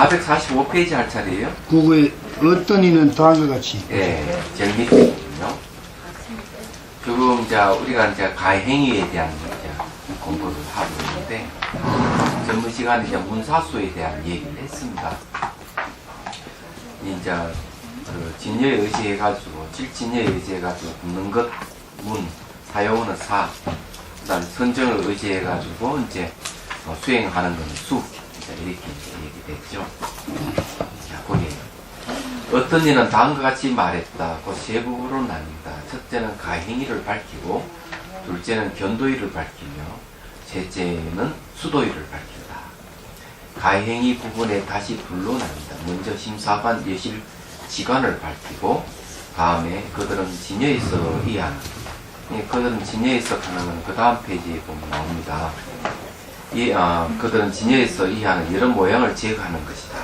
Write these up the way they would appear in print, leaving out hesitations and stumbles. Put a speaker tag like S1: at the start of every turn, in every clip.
S1: 445페이지 할 차례예요.
S2: 그거에 어떤 이는 다음과 같이.
S1: 예, 제일 밑에 있거든요. 지금 이제 우리가 이제 가행위에 대한 이제 공부를 하고 있는데, 전문 시간에 이제 문사수에 대한 얘기를 했습니다. 이제 그 진여에 의지해가지고, 질진여에 의지해가지고 굽는 것, 문, 사용은 사, 그다음 선정을 의지해가지고 이제 수행하는 건 수, 이렇게 이제 얘기됐죠. 자, 거기에 어떤 이는 다음과 같이 말했다. 그 세 부분으로 나뉜다. 첫째는 가행위를 밝히고, 둘째는 견도의를 밝히며, 셋째는 수도의를 밝힌다. 가행위 부분에 다시 둘로 나뉜다. 먼저 심사관, 여실, 지관을 밝히고, 다음에 그들은 진여에서 이하는, 그들은 진여에서 하는 건 그 다음 페이지에 보면 나옵니다. 그들은 진여에서 이하는 여러 모양을 제거하는 것이다.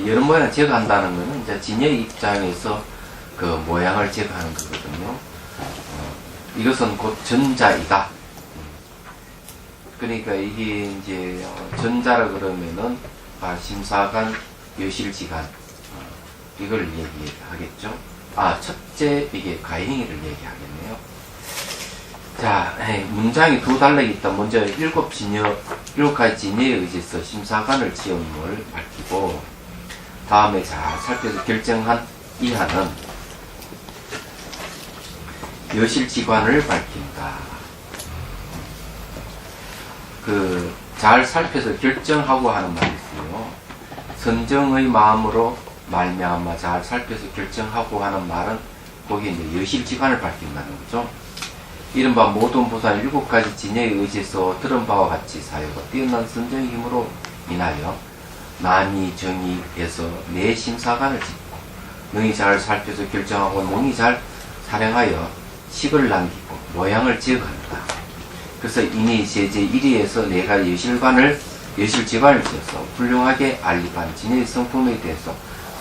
S1: 여러 모양을 제거한다는 것은 이제 진여의 입장에서 그 모양을 제거하는 거거든요. 이것은 곧 전자이다. 그러니까 이게 이제 전자라 그러면은 심사관, 여실지간 이걸 얘기하겠죠. 첫째 이게 가행위를 얘기하겠네요. 자, 문장이 두 단락이 있다. 먼저 일곱 가지 진여에 의지해서 심사관을 지음을 밝히고, 다음에 잘 살펴서 결정한 이하는 여실지관을 밝힌다. 잘 살펴서 결정하고 하는 말이 있어요. 선정의 마음으로 말미암아 잘 살펴서 결정하고 하는 말은 거기에 이제 여실지관을 밝힌다는 거죠. 이른바 모든 보살 일곱 가지 진여에 의지해서 들은 바와 같이 사유가 뛰어난 선정의 힘으로 인하여 남이 정의에서 내 심사관을 짓고, 능히 잘 살펴서 결정하고 능히 잘 사령하여 식을 남기고 모양을 지어간다. 그래서 이니 제제 1위에서 내가 여실지관을 지어서 훌륭하게 알립한 진여의 성품에 대해서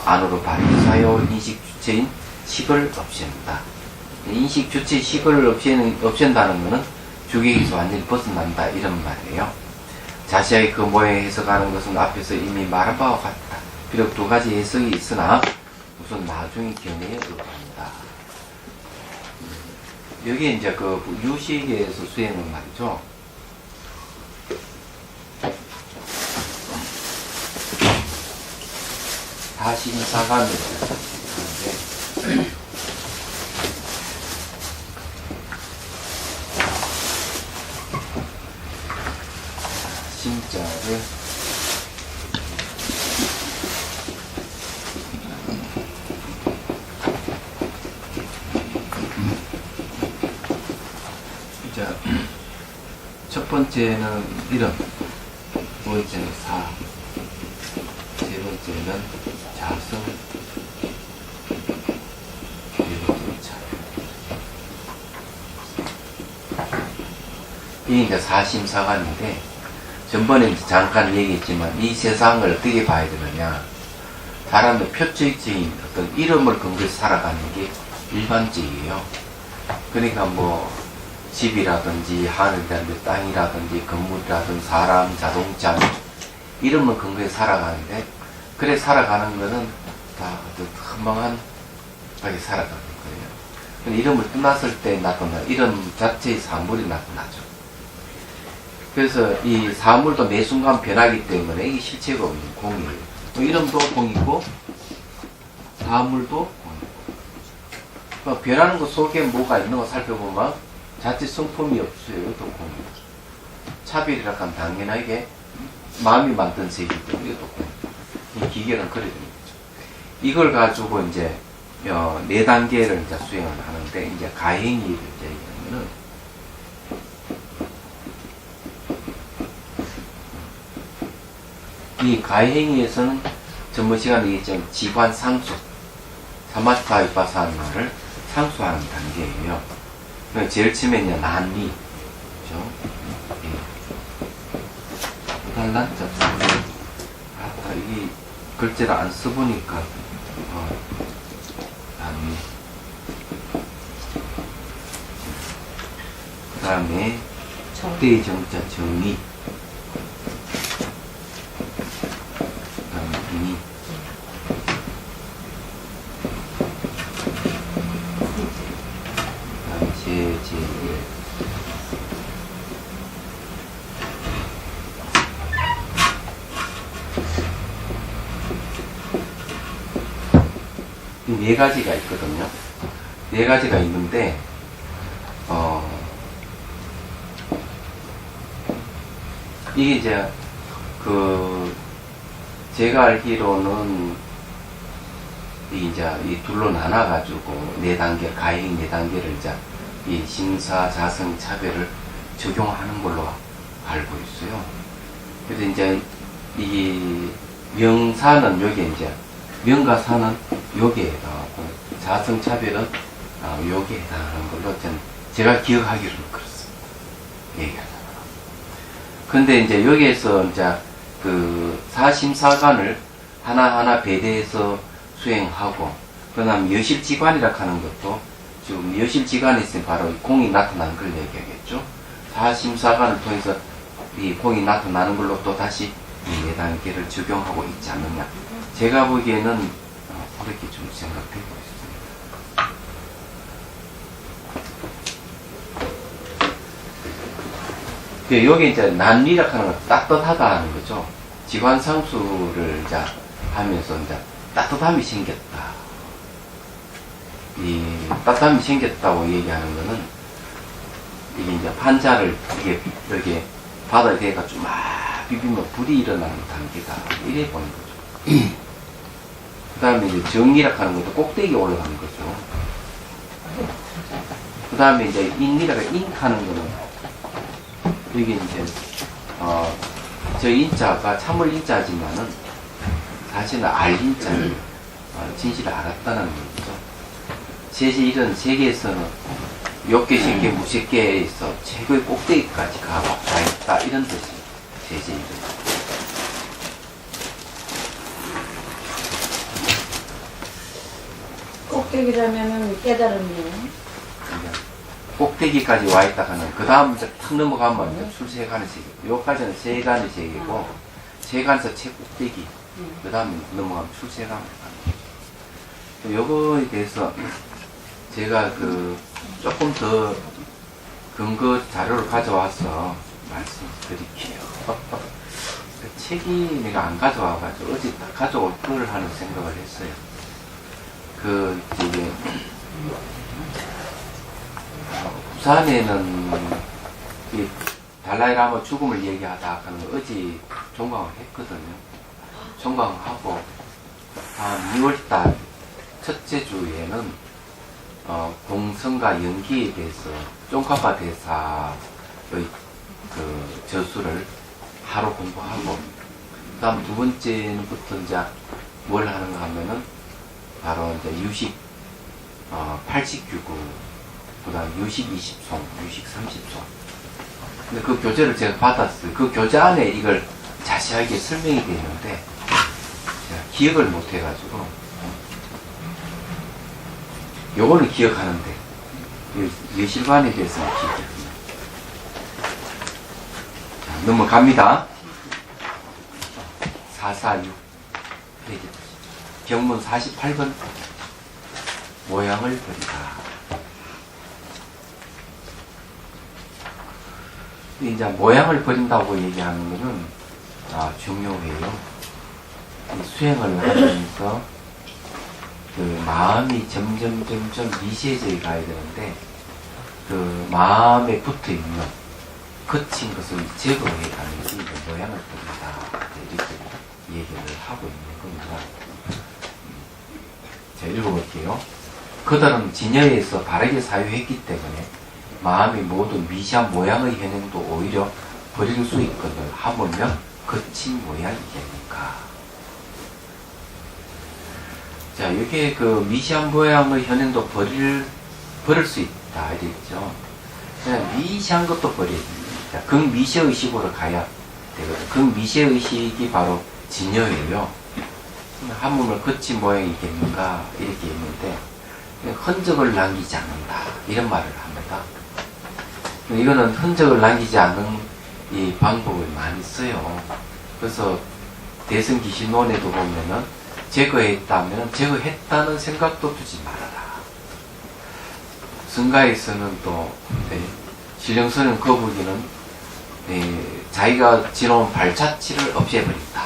S1: 안으로 바르게 사요 인식 주체인 식을 없앤다. 인식 주체 식을 없앤다는 것은 주객에서 완전히 벗어난다, 이런 말이에요. 자세하게 그 모양에 해석하는 것은 앞에서 이미 말한 바와 같다. 비록 두 가지 해석이 있으나 우선 나중에 견해에 의합니다. 여기 이제 그 유식에서 수행은 말이죠. 다심사관을 하는데, 심자를 첫 번째는 이름, 두 번째는 사, 세 번째는 자성, 네 번째는 차. 이게 이제 사심사관인데, 전번에 이제 잠깐 얘기했지만 이 세상을 어떻게 봐야 되느냐. 사람의 표적인 어떤 이름을 근거해서 살아가는 게 일반적이에요. 그러니까 뭐 집이라든지 하늘이라든지 땅이라든지 건물이라든지 사람, 자동차 이름을 근거해서 살아가는데, 그래 살아가는 거는 다 어떤 허망하게 살아가는 거예요. 근데 이름을 떠났을 때 나타나 이름 자체의 사물이 나타나죠. 그래서 이 사물도 매 순간 변하기 때문에 이게 실체가 없는 공이에요. 이름도 공이고 사물도 공이고, 변하는 것 속에 뭐가 있는 거 살펴보면 자체 성품이 없어요. 이것도 공이고, 차별이라 하면 당연하게 마음이 만든 세계이기 때문에 이것도 공이고, 이 기계는 그래 되는 거죠. 이걸 가지고 이제 네 단계를 이제 수행을 하는데, 이제 가행위를 이제 얘기하면은 이 가행위에서는 전번 시간에 얘기했지만 지관 상수, 사마타 위파사나를 상수하는 단계예요. 제일 처음에는 난리, 그죠? 달란자, 이게 글자를 안 써보니까 난리. 그 다음에 대정자 정의. 이 네 가지가 있거든요. 네 가지가 있는데, 이게 이제, 제가 알기로는, 이 둘로 나눠가지고, 4단계, 가행 4단계를 이제, 이 심사, 자성, 차별을 적용하는 걸로 알고 있어요. 그래서 이제, 이 명사는 여기에 이제, 명과 사는 여기에 해당하고, 자성, 차별은 여기에 해당하는 걸로 제가 기억하기로는 그렇습니다. 얘기하자면. 근데 이제 여기에서 이제 사심사관을 하나하나 배대해서 수행하고, 그 다음 여실지관이라 하는 것도 지금 여실지관이 있으면 바로 공이 나타나는 걸 얘기하겠죠. 사심사관을 통해서 이 공이 나타나는 걸로 또 다시 이 4단계를 적용하고 있지 않느냐. 제가 보기에는 그렇게 좀 생각되고 있습니다. 여기 이제 난리라 하는 건 따뜻하다 하는 거죠. 지관상수를 이제 하면서 이제 따뜻함이 생겼다. 이 따뜻함이 생겼다고 얘기하는 거는 이게 이제 판자를 이렇게 바닥에 대가지고 막 비비면 불이 일어나는 단계다. 이래 보는 거죠. 그 다음에 이제 정리라 하는 것도 꼭대기에 올라가는 거죠. 그 다음에 이제 인리라가 인하는 거는 여기 이제, 저 인자가 참을 인자지만은 사실은 인자를, 진실을 알았다는 거죠. 이런 세계에서는 욕계, 신계, 무색계에서 최고의 꼭대기까지 가 있다. 이런 뜻이 세제일은.
S3: 꼭대기라면은 깨달음이요.
S1: 꼭대기까지 와 있다 하는, 그 다음 이제 탁 넘어가면 이제 출세간의 세계. 요까지는 세간의 세계고, 세간에서 최꼭대기. 그 다음에 넘어가면 출세간을 가는 거죠. 요거에 대해서 제가 조금 더 근거 자료를 가져와서 말씀드릴게요. 책이 내가 안 가져와가지고 어제 딱 가져올 걸 하는 생각을 했어요. 이게, 부산에는 이 달라이라마 죽음을 얘기하다 하는 거 어제 종강을 했거든요. 종강하고 한 2월달 첫째 주에는 공성과 연기에 대해서 쫑카파 대사의 저수를 하루 공부하고, 그 다음 두 번째부터 이제 뭘 하는가 하면은 바로 이제 유식 80규구, 그 다음 유식 20송, 유식 30송. 근데 그 교재를 제가 받았어요. 그 교재 안에 이걸 자세하게 설명이 되어 있는데, 제가 기억을 못 해가지고, 요거는 기억하는데, 여실관에 대해서는 기억이 안 나요. 자, 넘어갑니다. 446. 페이지 보시죠. 경문 48번. 모양을 버리다. 이제 모양을 버린다고 얘기하는 것은 중요해요. 이 수행을 하면서 마음이 점점 미세해져 가야 되는데, 마음에 붙어 있는 거친 것을 제거해 가는 것이 모양을 버린다. 이렇게 얘기를 하고 있는 겁니다. 자, 읽어볼게요. 그들은 진여에서 바르게 사유했기 때문에 마음의 모든 미시한 모양의 현행도 오히려 버릴 수 있거늘 하물며 거친 모양이겠는가. 자, 이게 미시한 모양의 현행도 버릴 수 있다. 이랬죠. 그냥 미시한 것도 버려야 됩니다. 극미시의식으로 가야 되거든요. 극미시의식이 바로 진여예요. 하물며 거친 모양이겠는가. 이렇게 있는데, 흔적을 남기지 않는다. 이런 말을 합니다. 이거는 흔적을 남기지 않는 이 방법을 많이 써요. 그래서 대승기신론에도 보면은 제거했다면 제거했다는 생각도 두지 말아라. 승가에서는 또 신령스러운 거북이는 자기가 지나온 발자취를 없애버린다.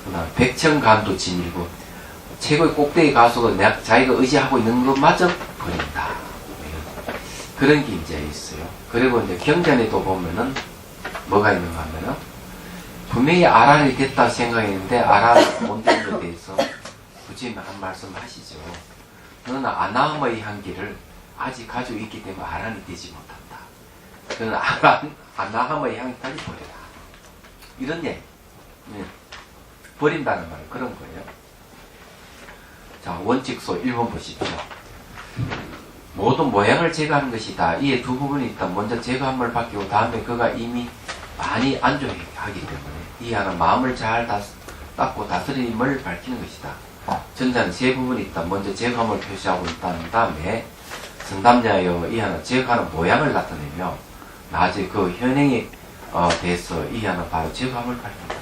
S1: 그다음 백천간도 지밀고 최고의 꼭대기 가서도 자기가 의지하고 있는 것마저 버린다. 그런 게 이제 있어요. 그리고 이제 경전에도 보면은 뭐가 있는가 하면은 분명히 아란이 됐다 생각했는데 아란이 못 된 것에 대해서 굳이 한 말씀 하시죠. 너는 아나함의 향기를 아직 가지고 있기 때문에 아란이 되지 못한다. 그는 아나함의 향기까지 버려라. 이런 얘기. 버린다는 말 그런 거예요. 자, 원칙소 1번 보십시오. 모든 모양을 제거하는 것이다. 이에 두 부분이 있다. 먼저 제거함을 바뀌고 다음에 그가 이미 많이 안좋게 하기 때문에 이하는 마음을 잘 닦고 다스림을 밝히는 것이다. 전자는 세 부분이 있다. 먼저 제거함을 표시하고 있다는 다음에 성담자여 이하는 제거하는 모양을 나타내며 나중에 그 현행에 대해서 이하는 바로 제거함을 밝힌다.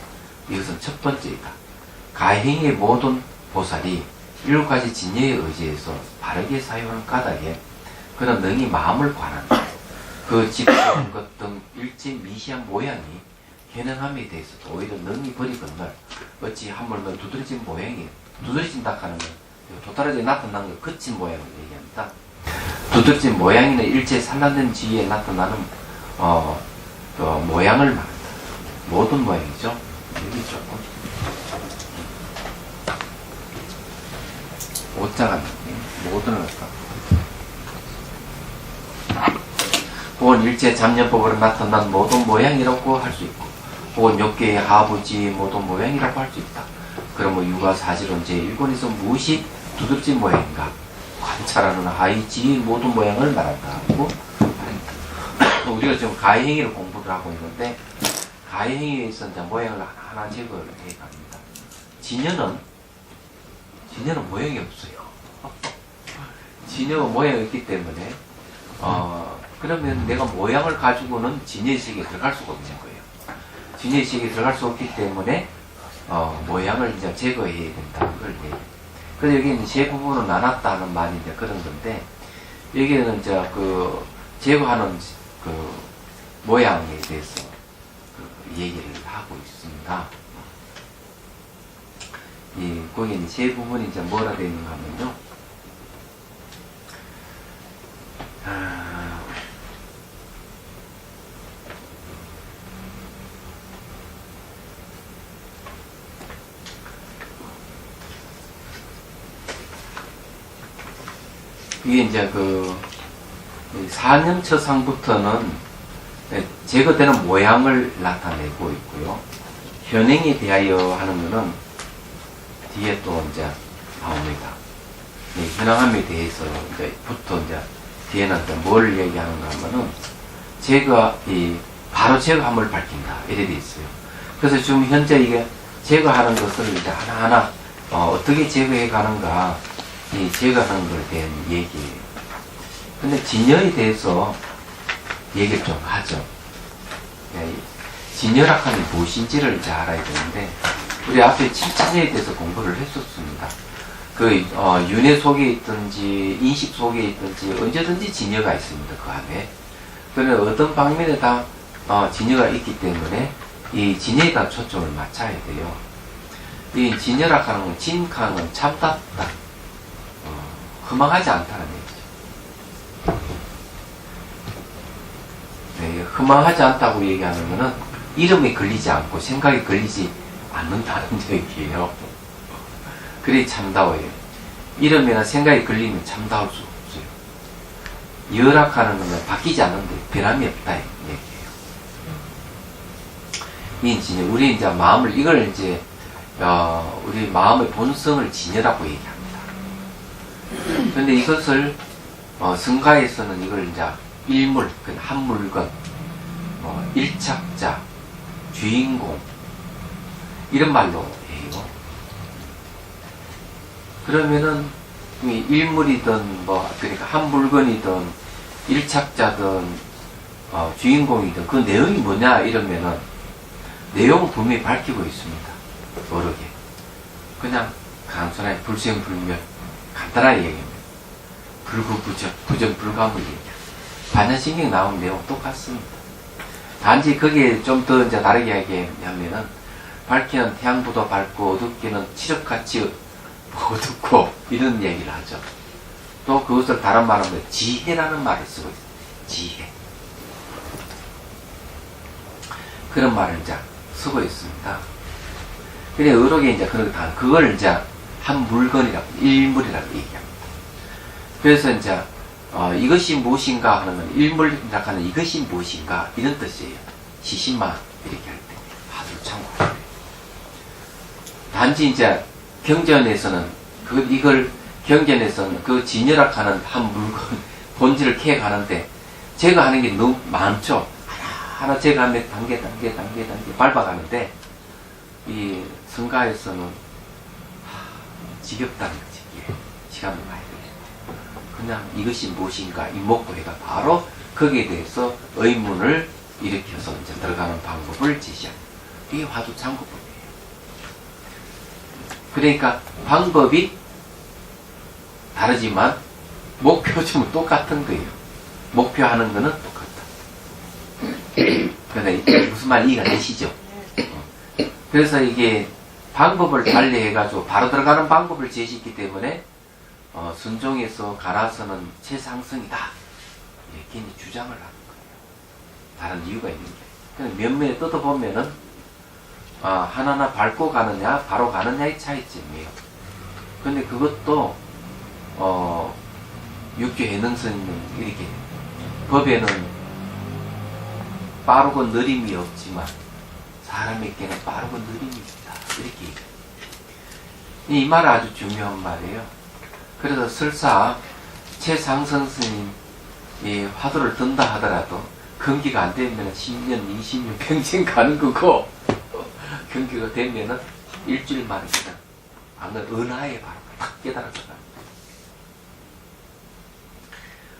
S1: 이것은 첫 번째이다. 가행의 모든 보살이 7가지 진여에 의지해서 바르게 사용하는 까닭에 그는 능히 마음을 관한다. 그 집중 것 등 일체 미시한 모양이 현행함에 대해서도 오히려 능히 버리건을 어찌 하물며 두드러진 모양이 두드러진다 하는 건 도달하게 나타난 것 거친 모양을 얘기합니다. 두드러진 모양이나 일체 산란된 지위에 나타나는 그 모양을 말한다. 모든 모양이죠. 여기 조금 오자가 모든 할까? 혹은 일체 잡념법으로 나타난 모든 모양이라고 할 수 있고 혹은 욕계의 하부지의 모든 모양이라고 할 수 있다. 그러면 육아 사실은 제1권에서 무엇이 두드러진 모양인가? 관찰하는 하이지의 모든 모양을 말한다 하고 우리가 지금 가해행위를 공부를 하고 있는데 가해행위에서 이제 모양을 하나 제거를 해 갑니다. 진여는 모양이 없어요. 진여가 모양이 없기 때문에 그러면 내가 모양을 가지고는 진여의 세계에 들어갈 수가 없는 거예요. 진여의 세계에 들어갈 수 없기 때문에 모양을 이제 제거해야 된다. 그걸 얘기해요. 그래서 여기 이제 세 부분으로 나눴다 하는 말이 이제 그런 건데 여기는 이제 그 제거하는 그 모양에 대해서 그 얘기를 하고 있습니다. 거기 이제 세 부분이 이제 뭐라 되어 있는가 하면요. 이게 이제 그 사념처상부터는 제거되는 모양을 나타내고 있고요. 현행에 대하여 하는 것은 뒤에 또 이제 나옵니다. 현행함에 대해서 이제부터 이제 뒤에는 이제 뭘 얘기하는가 하면은 바로 제거함을 밝힌다. 이래 돼 있어요. 그래서 지금 현재 이게 제거하는 것을 이제 하나하나 어떻게 제거해 가는가 이 제거하는 것에 대한 얘기예요. 근데 진여에 대해서 얘기를 좀 하죠. 진여락함이 무엇인지를 이제 알아야 되는데 우리 앞에 칠진여에 대해서 공부를 했었습니다. 윤회 속에 있든지 인식 속에 있든지 언제든지 진여가 있습니다. 그 안에. 그러나 어떤 방면에 다 진여가 있기 때문에 이 진여에다 초점을 맞춰야 돼요. 이 진여락하는 건 진하는 건 참답다. 허망하지 않다는 얘기죠. 네, 허망하지 않다고 얘기하는 것은 이름이 걸리지 않고 생각이 걸리지 않는다는 얘기예요. 그래 참다워요. 이름이나 생각이 걸리면 참다울 수 없어요. 열악하는 것은 바뀌지 않는데 변함이 없다 얘기예요. 이제 우리 이제 마음을 이걸 이제 우리 마음의 본성을 진여라고 얘기합니다. 그런데 이것을 성가에서는 이걸 이제 일물, 한 물건, 일착자, 주인공 이런 말로 해요. 그러면은 일물이든 그러니까 한 물건이든 일착자든 주인공이든 그 내용이 뭐냐 이러면은 내용은 분명히 밝히고 있습니다. 여러 개. 그냥 간단하게 불생불멸 간단하게 얘기합니다. 불구부정, 부정불감을 얘기합니다. 반야신경 나온 내용 똑같습니다. 단지 거기에 좀 더 이제 다르게 얘기하면은 밝기는 태양보다 밝고 어둡기는 칠흑같이 어둡고 이런 얘기를 하죠. 또 그것을 다른 말로 하면 지혜라는 말을 쓰고 있어요. 지혜. 그런 말을 이제 쓰고 있습니다. 근데 의록에 이제 그걸 이제 한 물건이라고, 일물이라고 얘기합니다. 그래서 이제, 이것이 무엇인가 하면, 일물이라고 하는 이것이 무엇인가, 이런 뜻이에요. 시신만 이렇게 할 때, 화두를 참고할 때. 단지 이제, 경전에서는, 이걸 경전에서는 그 진열학 하는 한 물건, 본질을 캐가는데, 제가 하는 게 너무 많죠. 하나 제가 하는 단계 밟아가는데, 이 성가에서는 지겹다는 거지. 예, 시간을 많이 걸려. 그냥 이것이 무엇인가 이목구해가 바로 거기에 대해서 의문을 일으켜서 이제 들어가는 방법을 제시합니다. 이게 화두 참고법이에요. 그러니까 방법이 다르지만 목표점은 똑같은 거예요. 목표하는 거는 똑같다. 그러니까 무슨 말 이해가 되시죠? 그래서 이게 방법을 달리해가지고 바로 들어가는 방법을 제시했기 때문에 순종에서 가라서는 최상승이다 이렇게 주장을 하는 거예요. 다른 이유가 있는 게. 면면에 뜯어보면은 하나하나 밟고 가느냐 바로 가느냐의 차이점이에요. 근데 그것도 육조 해능선은 이렇게 법에는 빠르고 느림이 없지만 사람에게는 빠르고 느림이 있다. 이렇게 이 말은 아주 중요한 말이에요. 그래서 설사 최상승 스님이 화두를 든다 하더라도 경기가 안 되면 10년, 20년 평생 가는 거고 경기가 되면은 일주일 만에 그냥 은하에 바로 딱 깨달아서 가는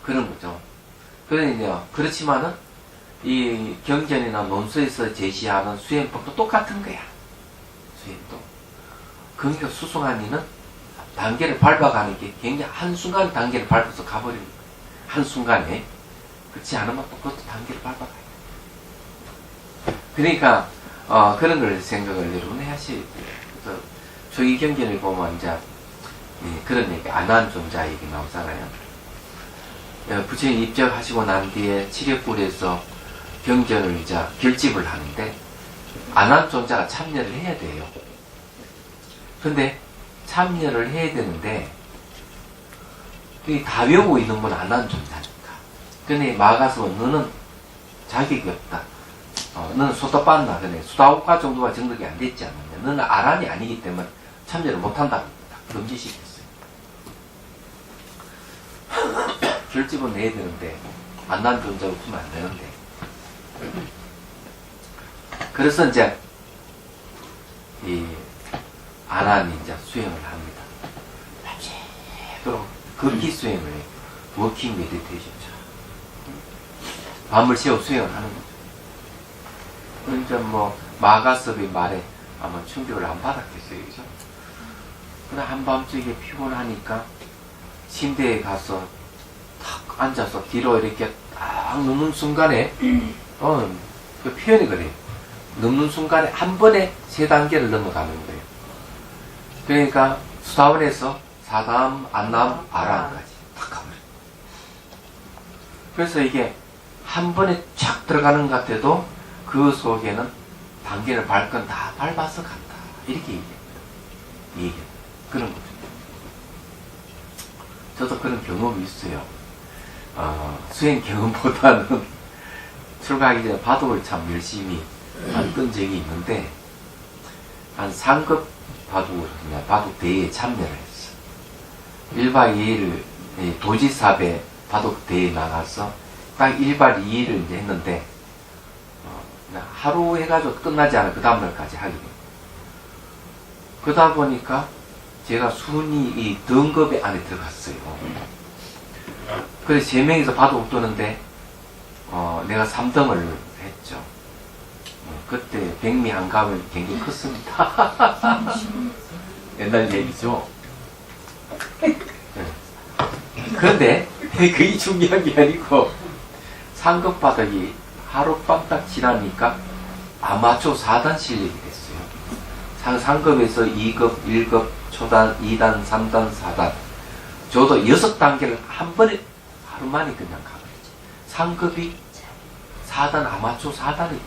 S1: 그런 거죠. 그러니까 그렇지만은 이 경전이나 논수에서 제시하는 수행법도 똑같은 거야. 수행도. 그러니까 수승한 이는 단계를 밟아가는 게 굉장히 한순간 단계를 밟아서 가버리는 거야. 한순간에. 그렇지 않으면 또 그것도 단계를 밟아가야 돼. 그러니까, 그런 걸 생각을 여러분 하셔야 돼요. 그래서 저희 경전을 보면 이제, 그런 얘기, 안한존자 얘기 나오잖아요. 부처님 입적하시고 난 뒤에 칠역굴에서 경전을 이제 결집을 하는데 안한존자가 참여를 해야 돼요. 근데 참여를 해야 되는데 다 외우고 있는 건 안한존자니까. 근데 막아서 너는 자격이 없다. 너는 소다빤나 그래 수다옥과 정도가 정득이 안 됐지 않느냐. 너는 아란이 아니기 때문에 참여를 못한다고 금지시켰어요. 결집은 내야 되는데 안한존자 없으면 안 되는데. 그래서 이제 이 안한이 이제 수행을 합니다. 밤새도록 걷기 수행을 해요. 워킹 메디테이션처럼 밤을 새워 수행을 하는 거죠. 그러니까 뭐 마가섭의 말에 아마 충격을 안 받았겠어요, 그죠? 그러나 한밤중에 피곤하니까 침대에 가서 탁 앉아서 뒤로 이렇게 딱 눕는 순간에 그 표현이 그래요. 눕는 순간에 한 번에 3단계를 넘어가는 거예요. 그러니까 수다원에서 사담, 안남, 아라한까지 탁 가버려요. 그래서 이게 한 번에 쫙 들어가는 것 같아도 그 속에는 단계를 밟건 다 밟아서 간다. 이렇게 얘기해요. 그런 거죠. 저도 그런 경험이 있어요. 수행 경험보다는 출가하기 전에 바둑을 참 열심히 만든 적이 있는데, 한 3급 바둑 대회에 참여를 했어. 1박 2일 도지사배 바둑 대회에 나가서 딱 1박 2일을 이제 했는데, 하루 해가지고 끝나지 않아 그 다음날까지 하게 됩니다. 그러다 보니까 제가 순위 이 등급의 안에 들어갔어요. 그래서 3명이서 바둑 두는데 내가 3등을 했죠. 그때 백미 한갑은 굉장히 컸습니다. 옛날 얘기죠. 그런데 그게 중요한 게 아니고 상급 바닥이 하룻밤 딱 지나니까 아마추어 4단 실력이 됐어요. 상급에서 2급, 1급, 초단, 2단, 3단, 4단. 저도 6단계를 한 번에 하루 만에 그냥 가버리지. 상급이 4단, 아마추어 4단이 된 거예요.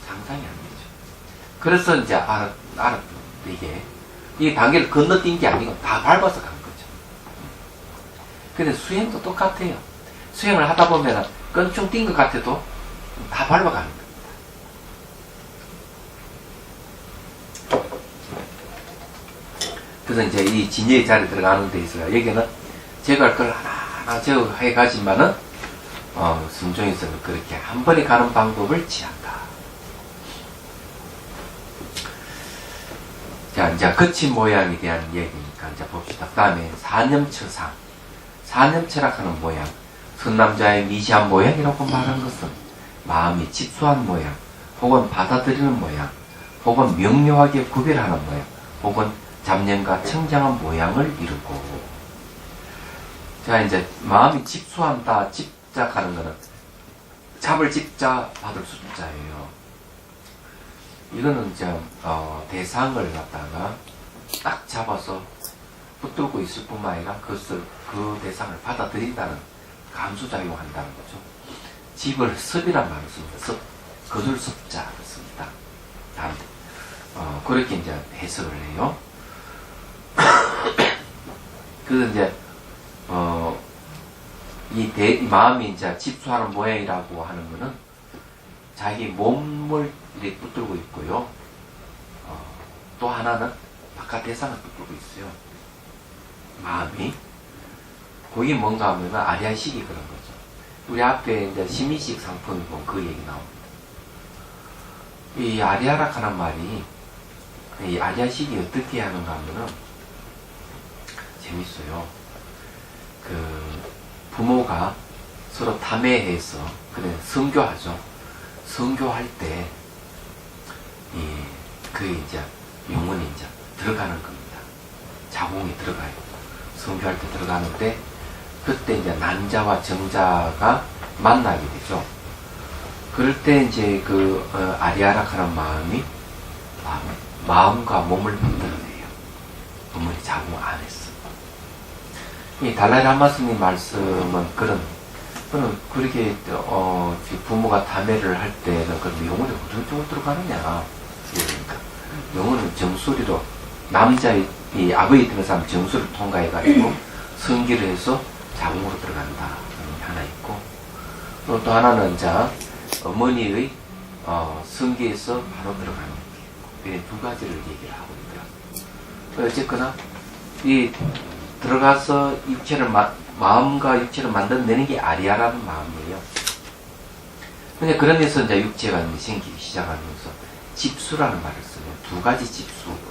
S1: 상상이 안 되죠. 그래서 이제 알았던 이게, 이 단계를 건너뛴 게 아니고 다 밟아서 간 거죠. 근데 수행도 똑같아요. 수행을 하다 보면은 껑충 뛴 것 같아도 다 밟아가는 거예요. 그래서 이제 이 진여의 자리에 들어가는 데 있어요. 여기는 제거할 걸 하나하나 제거해 가지만은, 순종에서는 그렇게 한 번에 가는 방법을 취한다. 자, 이제 거친 모양에 대한 얘기니까 이제 봅시다. 그 다음에 사념처상. 사념처락하는 모양. 선남자의 미시한 모양이라고 말한 것은 마음이 집수한 모양, 혹은 받아들이는 모양, 혹은 명료하게 구별하는 모양, 혹은 잡념과 청정한 모양을 이루고. 자, 이제 마음이 집수한다, 집작하는 것은 잡을 집자, 받을 숫자예요. 이거는 이제 대상을 갖다가 딱 잡아서 붙들고 있을 뿐만 아니라 그 대상을 받아들인다는 감수작용한다는 거죠. 집을 섭이란 말을 씁니다. 섭, 거둘 섭자를 씁니다. 그렇게 이제 해석을 해요. 그래서 이제 이 마음이 이제 집수하는 모양이라고 하는 거는 자기 몸을 이렇게 붙들고 있고요. 또 하나는 바깥 대상을 붙들고 있어요. 마음이. 그게 뭔가 하면 아리아식이 그런 거죠. 우리 앞에 이제 심의식 상품이 보면 그 얘기 나옵니다. 이 아리아락하는 말이, 이 아리아식이 어떻게 하는가 하면은 재밌어요. 부모가 서로 탐해해서, 그래, 성교하죠. 성교할 때, 이제, 영혼이 이제 들어가는 겁니다. 자궁이 들어가요. 성교할 때 들어가는데, 그때 이제 난자와 정자가 만나게 되죠. 그럴 때 이제 아리아락하는 마음과 몸을 만들어내요. 어머니 자궁 안에서. 이 달라이라마 스님 말씀은 그렇게, 부모가 탐해를 할 때는 그럼 영혼이 어디로 들어가느냐. 그러니까. 영혼은 정수리로, 이 아버지 되는 사람 정수를 통과해가지고 성기를 해서 자궁으로 들어간다. 하나 있고, 또 하나는 이제 어머니의 성기에서 바로 들어가는 게 있고, 두 가지를 얘기를 하고 있더라고요. 어쨌거나, 들어가서 마음과 육체를 만들어내는 게 아리아라는 마음이에요. 근데 그러면서 이제 육체가 생기기 시작하면서 집수라는 말을 써요. 두 가지 집수거든요.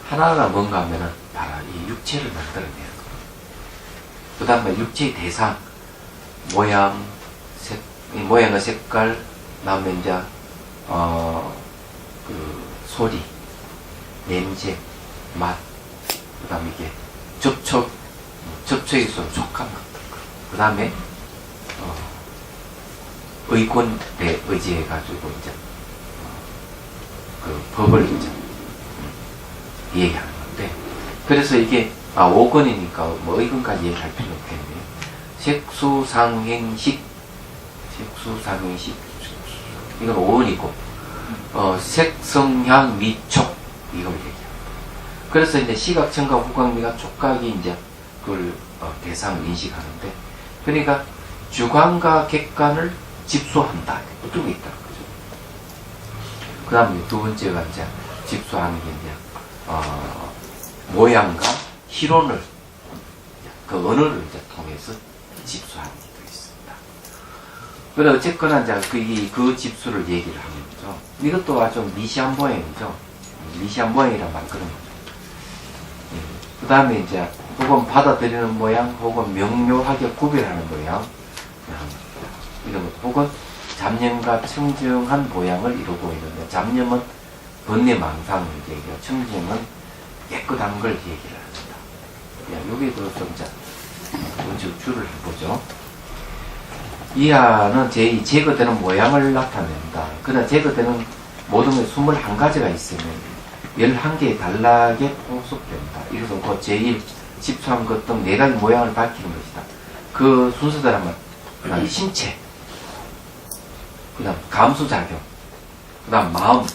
S1: 하나가 뭔가 하면은 바로 이 육체를 만들어내는 거예요. 그 다음에 육체의 대상, 모양의 색깔, 다음에 이제, 소리, 냄새, 맛, 그 다음에 이게 접촉에서 촉감 같은 거. 그 다음에, 의권에 의지해가지고 이제, 법을 이제, 얘기하는 건데. 그래서 이게, 5권이니까 뭐 의권까지 얘기할 필요 없겠네요. 색수상행식, 이건 5원이고, 색성향 미촉, 이걸 얘기합니다. 그래서 이제 시각, 청각, 후각, 미각, 촉각이 이제 그걸 대상을 인식하는데, 그러니까 주관과 객관을 집수한다. 붙들고 있다는 거죠. 그 다음에 두 번째가 이제 집수하는 게 이제, 모양과 희론을, 그 언어를 이제 통해서 집수하는 게 또 있습니다. 그래, 어쨌거나 이제 그 집수를 얘기를 하는 거죠. 이것도 아주 미시한 모양이죠. 미시한 모양이란 말 그런 거죠. 그 다음에 이제, 혹은 받아들이는 모양, 혹은 명료하게 구별하는 모양, 이런 것, 혹은 잡념과 청정한 모양을 이루고 있는데, 잡념은 번뇌망상을 얘기하고, 청정은 깨끗한 걸 얘기를 합니다. 여기도 좀 먼저 줄을 해보죠. 이하는 제거되는 모양을 나타낸다. 그러나 제거되는 모든 게 21가지가 있으면 11개의 단락에 포섭된다. 이것은 그 제1 집수한 것 등 4가지 모양을 밝히는 것이다. 그 순서대로 하면 그다음 신체, 그다음 감수작용, 그다음 마음,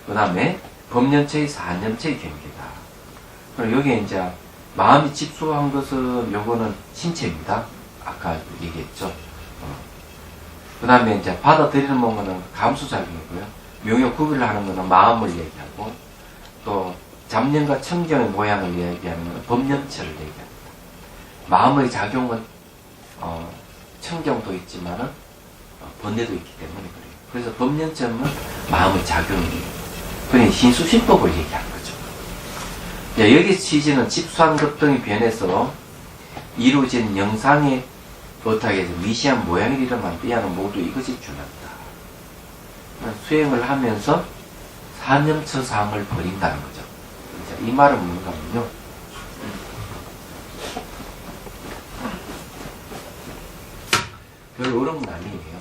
S1: 그다음에 법년체의 4년체의 경계다. 그럼 여기에 이제 마음이 집수한 것은 요거는 신체입니다. 아까 얘기했죠. 그 다음에 이제 받아들이는 거는 감수작용이고요. 명요 구별을 하는 거는 마음을 얘기하고, 또 잡념과 청경의 모양을 얘기하는 것은 법념체를 얘기합니다. 마음의 작용은 청경도 있지만은 번뇌도 있기 때문에 그래요. 그래서 법념체는 마음의 작용이에요. 그러니 신수신법을 얘기하는 거죠. 여기 취지는 집수한 것 등이 변해서 이루어진 영상의 어떻게 해서 미시한 모양을 이름한 삐아는 모두 이것이 중요하다. 수행을 하면서 사념처상을 버린다는 거죠. 이 말은 뭔가 하면요. 별 어려운 건 아니에요.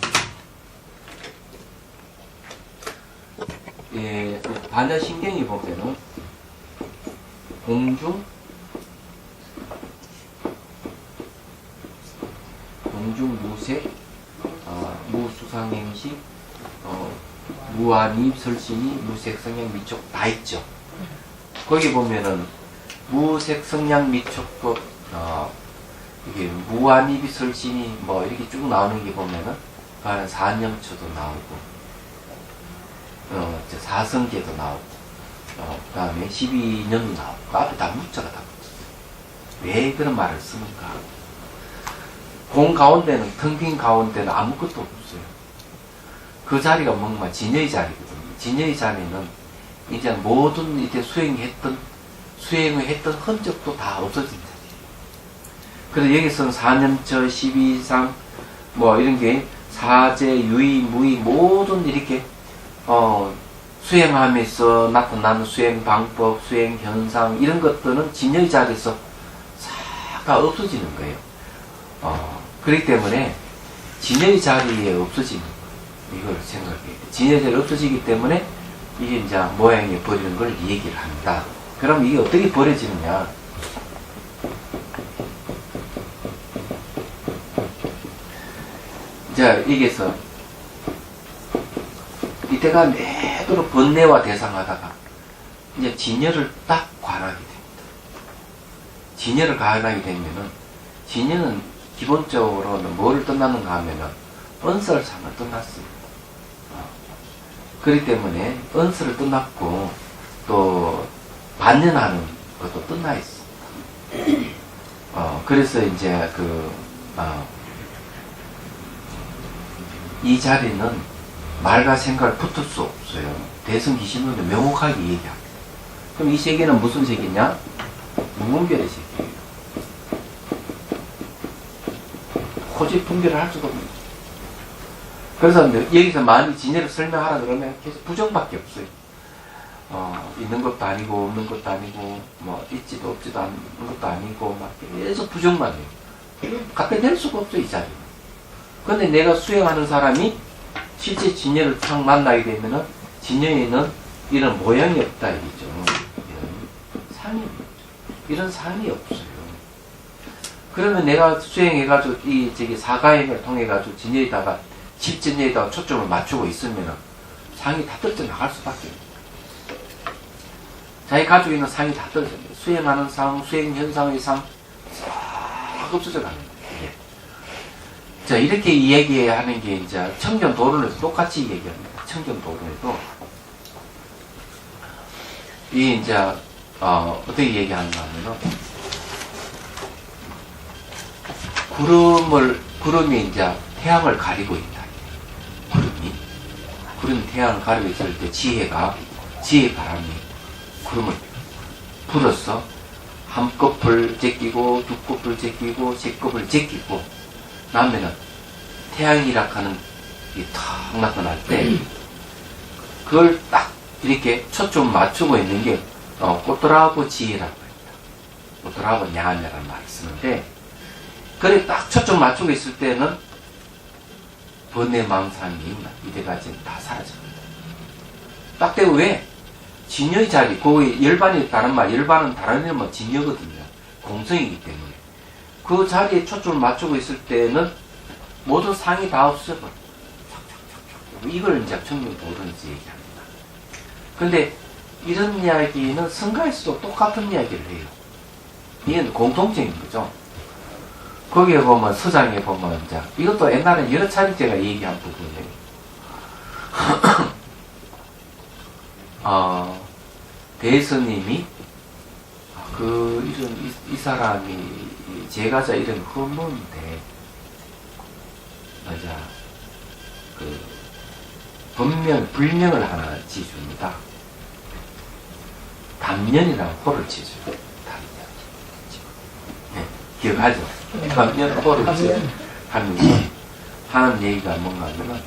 S1: 예, 반야신경이 보면은 공중, 무색, 무수상행식, 무한입, 설신이, 무색, 성향, 미촉 다 있죠. 거기 보면은 무색, 성향, 미촉법, 이게 무한입이, 설신이 뭐 이렇게 쭉 나오는 게 보면은 그 안에 사념처도 나오고, 사성계도 나오고, 그 다음에 12년도 나오고, 그 앞에 다 문자가 다 붙었어요. 왜 그런 말을 쓰는가? 공 가운데는, 텅 빈 가운데는 아무것도 없어요. 그 자리가 뭔가 진여의 자리거든요. 진여의 자리는 이제 모든 이제 수행을 했던 흔적도 다 없어진 자리예요. 그래서 여기서는 사념처, 12상, 뭐 이런 게 사제, 유의, 무의, 모든 이렇게, 수행하면서 나타나는 수행 방법, 수행 현상, 이런 것들은 진여의 자리에서 싹 다 없어지는 거예요. 그렇기 때문에 진여의 자리에 없어지는 거, 이걸 생각해야 돼. 진여의 자리에 없어지기 때문에 이게 이제 모양이 버리는 걸 얘기를 합니다. 그럼 이게 어떻게 버려지느냐? 자, 여기서 이때가 내도록 번뇌와 대상하다가 이제 진여를 딱 관하게 됩니다. 진여를 관하게 되면은, 진여는 기본적으로는 뭐를 떠나는가 하면은 언설상을 떠났습니다. 그렇기 때문에 언설을 떠났고 또 반연하는 것도 떠나 있습니다. 그래서 이제 이 자리는 말과 생각을 붙을 수 없어요. 대승기신론도 명확하게 얘기합니다. 그럼 이 세계는 무슨 세계냐? 무분별의 세계예요. 호지 분별을 할 수가 없는 거죠. 그래서 여기서 많이 진여를 설명하라 그러면 계속 부정밖에 없어요. 있는 것도 아니고 없는 것도 아니고 뭐 있지도 없지도 않은 것도 아니고 막 계속 부정만 해요. 갖다 댈 수가 없어요, 이 자리는. 근데 내가 수행하는 사람이 실제 진여를 딱 만나게 되면은 진여에는 이런 모양이 없다 이거죠. 이런 상이 없죠. 이런 상이 없어요. 그러면 내가 수행해가지고 사가행을 통해가지고 진여에다가 집진여에다가 초점을 맞추고 있으면은 상이 다 떨어져 나갈 수밖에 없어요. 자기 가지고 있는 상이 다 떨어져요. 수행하는 상, 수행 현상의 상, 싹 없어져 가는 거예요. 자, 이렇게 이야기하는 게 이제 청견도론에서 똑같이 얘기합니다. 청견도론에도 이 이제 어떻게 얘기하는가 하면은 구름이 이제 태양을 가리고 있다. 구름이 태양을 가리고 있을 때 지혜의 바람이 구름을 불어서 한 껍을 제끼고 두 껍을 제끼고 세 껍을 제끼고 나면은 태양이라 하는 탁 나타날 때 그걸 딱 이렇게 초점 맞추고 있는 게 꽃돌하고 지혜라고 합니다. 꽃돌하고 야하냐라는 말을 쓰는데 그래 딱 초점 맞추고 있을 때는 번뇌 망상이 이때까지는 다 사라집니다. 딱 되고 왜? 진여의 자리, 그 열반이 다른 말, 열반은 다른 이름은 진여거든요. 공성이기 때문에. 그 자리에 초점을 맞추고 있을 때는 모든 상이 다 없어버려. 이걸 이제 청년 보든지 얘기합니다. 근데 이런 이야기는 성가에서도 똑같은 이야기를 해요. 이건 공통적인 거죠. 거기에 보면, 서장에 보면, 이제, 이것도 옛날에 여러 차례 제가 얘기한 부분이에요. 대스님이, 이 사람이, 제가자 이름 허문데, 맞아, 불명을 하나 지줍니다. 담년이라는 호를 지줘요. 담년. 네, 기억하죠? 담년 호를 지주하면서 하는 얘기가 뭔가 하면,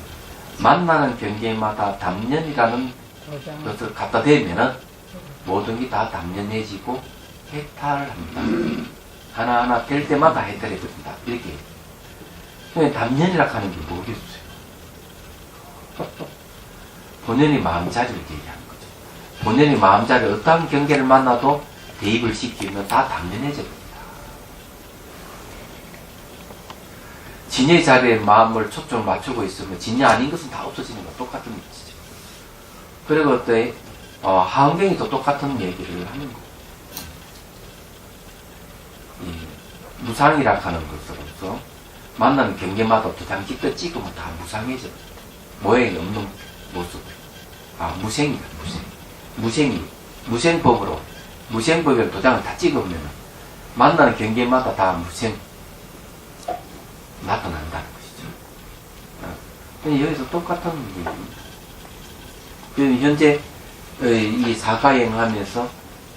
S1: 만나는 경계마다 담년이라는 것을 갖다 대면은 모든 게 다 담년해지고 해탈을 합니다. 하나하나 될 때마다 해탈해 줍니다. 이렇게. 담년이라 하는 게 뭐겠어요? 본연의 마음자리를 얘기하는 거죠. 본연의 마음자리 어떠한 경계를 만나도 대입을 시키면 다 담연해져 버립니다. 진의 자리에 마음을 초점을 맞추고 있으면 진이 아닌 것은 다 없어지는 거 똑같은 얘기죠. 그리고 어때 하은경이도 똑같은 얘기를 하는 거. 무상이라 하는 것으로서 만나는 경계마다 도장 찍듯 찍으면 다 무상해져. 모양이 없는 모습. 무생이다, 무생. 무생법으로, 무생법에 도장을 다 찍으면 만나는 경계마다 다 무생 나타난다는 것이죠. 여기서 똑같은 얘기입니다. 현재 이 사가행 하면서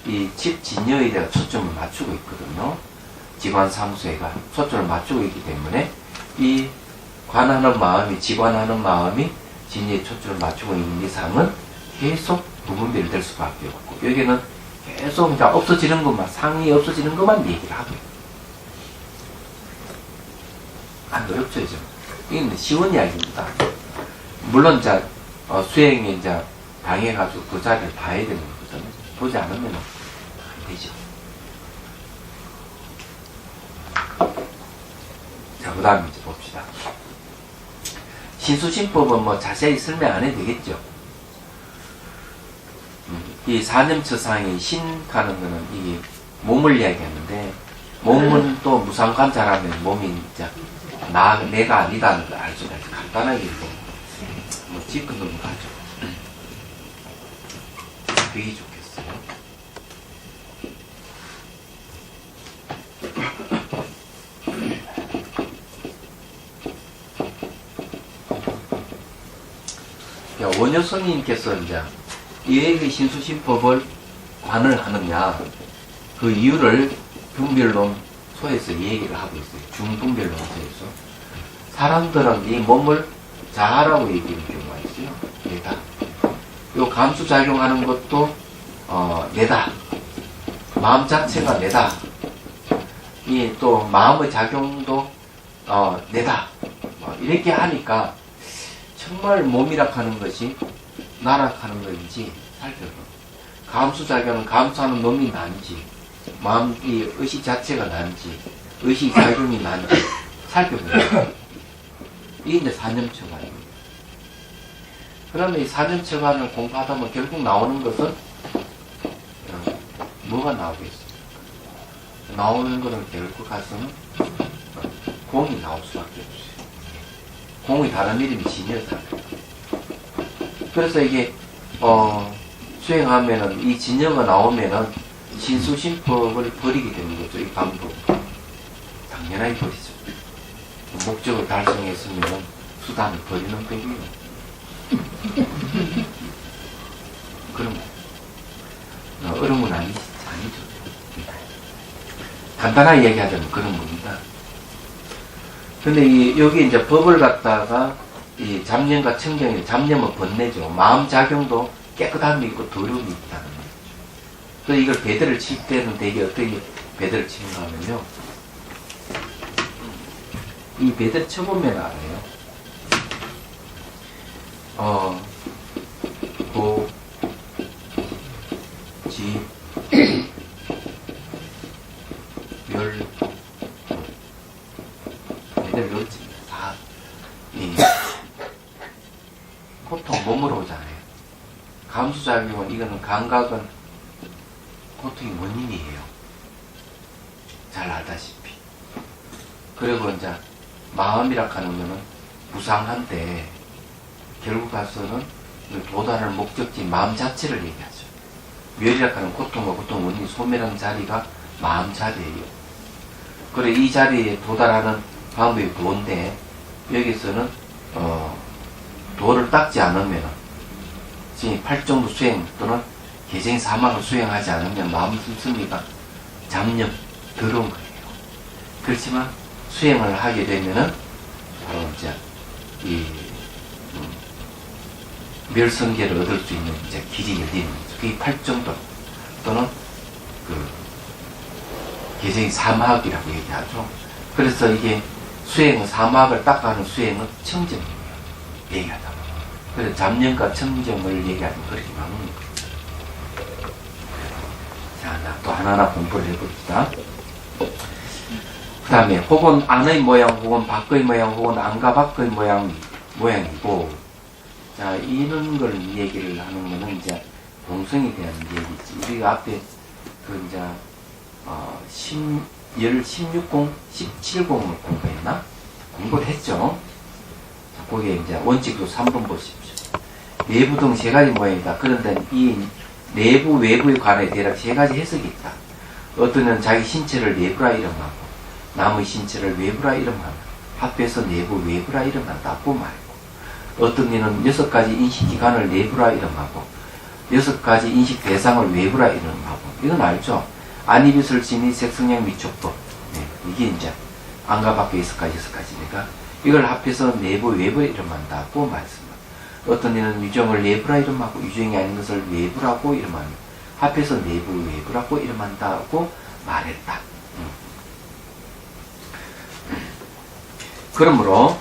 S1: 이 집진여에 대한 초점을 맞추고 있거든요. 지관상수회가 초점을 맞추고 있기 때문에 이 관하는 마음이, 지관하는 마음이 진리에 초점을 맞추고 있는 이상은 계속 부분별이 될 수밖에 없고, 여기는 계속 이제 없어지는 것만, 상이 없어지는 것만 얘기를 하고요. 안 어렵죠, 이제. 이건 쉬운 이야기입니다. 물론, 이제, 수행에 이제 당해가지고 그 자리를 봐야 되는 거거든요. 보지 않으면 안 되죠. 자, 그 다음에 이제 봅시다. 신수신법은 뭐 자세히 설명 안 해도 되겠죠. 이 사념처상이 신가는 거는 이게 몸을 이야기하는데, 몸은 또 무상관찰하면 몸이 이제 내가 아니다는 걸 알 수가 있어요. 간단하게 뭐 짚은 놈을 가죠. 되게 좋겠어요. 원효 스님께서 이제 왜 신수신법을 관을 하느냐, 그 이유를 분별론 소에서 얘기를 하고 있어요. 중분별론 소에서. 사람들은 이 몸을 자아라고 얘기하는 경우가 있어요. 내다. 요 감수작용하는 것도 내다. 마음 자체가 내다. 이 또 마음의 작용도 내다. 이렇게 하니까 정말 몸이라 하는 것이 나라 하는 것인지 살펴봐. 감수작용은 감수하는 놈이 난지, 마음, 이 의식 자체가 난지, 의식 작용이 난지 살펴보세요. 이게 이제 사념처관입니다. 그러면 이 사념처관을 공부하다 보면 결국 나오는 것은 뭐가 나오겠어요? 나오는 것은 결국 가서는 공이 나올 수밖에 없어요. 공의 다른 이름이 진여다. 그래서 이게 수행하면은 이 진여가 나오면은 신수신법을 버리게 되는 거죠. 이 방법 당연하게 버리죠. 목적을 달성했으면 수단을 버리는 법이에요. 그럼 어려운 건 아니죠. 간단하게 얘기하자면 그런 겁니다. 근데 여기 이제 법을 갖다가 이 잡념과 청정이, 잡념은 번뇌죠. 마음 작용도 깨끗함이 있고 더러움이 있다는 거죠. 그래서 이걸 배들을 칠 때는 되게 어떻게 배들을 치는가 하면요. 이 배들 쳐보면 알아요. 지, 멸, 얘들 멸지입니다. 다, 이, 고통 몸으로 오잖아요. 감수작용은, 이거는 감각은 고통의 원인이에요. 잘 알다시피. 그리고 이제 마음이라 하는 거는 무상한데 결국 가서는 도달할 목적지 마음 자체를 얘기하죠. 멸이라 하는 고통과 고통 원인이 소멸하는 자리가 마음 자리예요. 그래 이 자리에 도달하는 방법이 도인데 여기서는 도를 닦지 않으면 지금 팔정도 수행 또는 개정의 사막을 수행하지 않으면 마음 씀씀이가 잡념 더러운 거예요. 그렇지만 수행을 하게 되면은 바로 이제 이 멸성계를 얻을 수 있는 이제 길이 열리는 거죠. 그게 팔정도 또는 그 개정의 사막이라고 얘기하죠. 그래서 이게 수행은 사막을 닦아가는 수행은 청정이에요. 얘기하다 보면. 그래서 잡념과 청정을 얘기하면 그렇게 나누는 거예요. 자, 또 하나하나 공부를 해봅시다. 그 다음에 혹은 안의 모양 혹은 밖의 모양 혹은 안과 밖의 모양이고 자 이런 걸 얘기를 하는 거는 이제 동성에 대한 얘기지. 우리가 앞에 그 이제 16공 17공을 공부했나? 공부를 했죠. 자, 거기에 이제 원칙도 3번 보십시오. 내부 등 세 가지 모양이다. 그런데 이 내부 외부에 관해 대략 세 가지 해석이 있다. 어떤 자기 신체를 내부라 이름하고 남의 신체를 외부라 이름하며 합해서 내부 외부라 이름한다고 말이고 어떤 이는 6가지 인식기관을 내부라 이름하고 6가지 인식 대상을 외부라 이름하고 이건 알죠? 안입이슬 진이 색성량 미촉법 네, 이게 이제 안과 밖에 6가지니까 이걸 합해서 내부 외부라 이름한다고 말씀합니다. 어떤 이는 유정을 내부라 이름하고 유정이 아닌 것을 외부라고 이름하며 합해서 내부 외부라고 이름한다고 말했다. 그러므로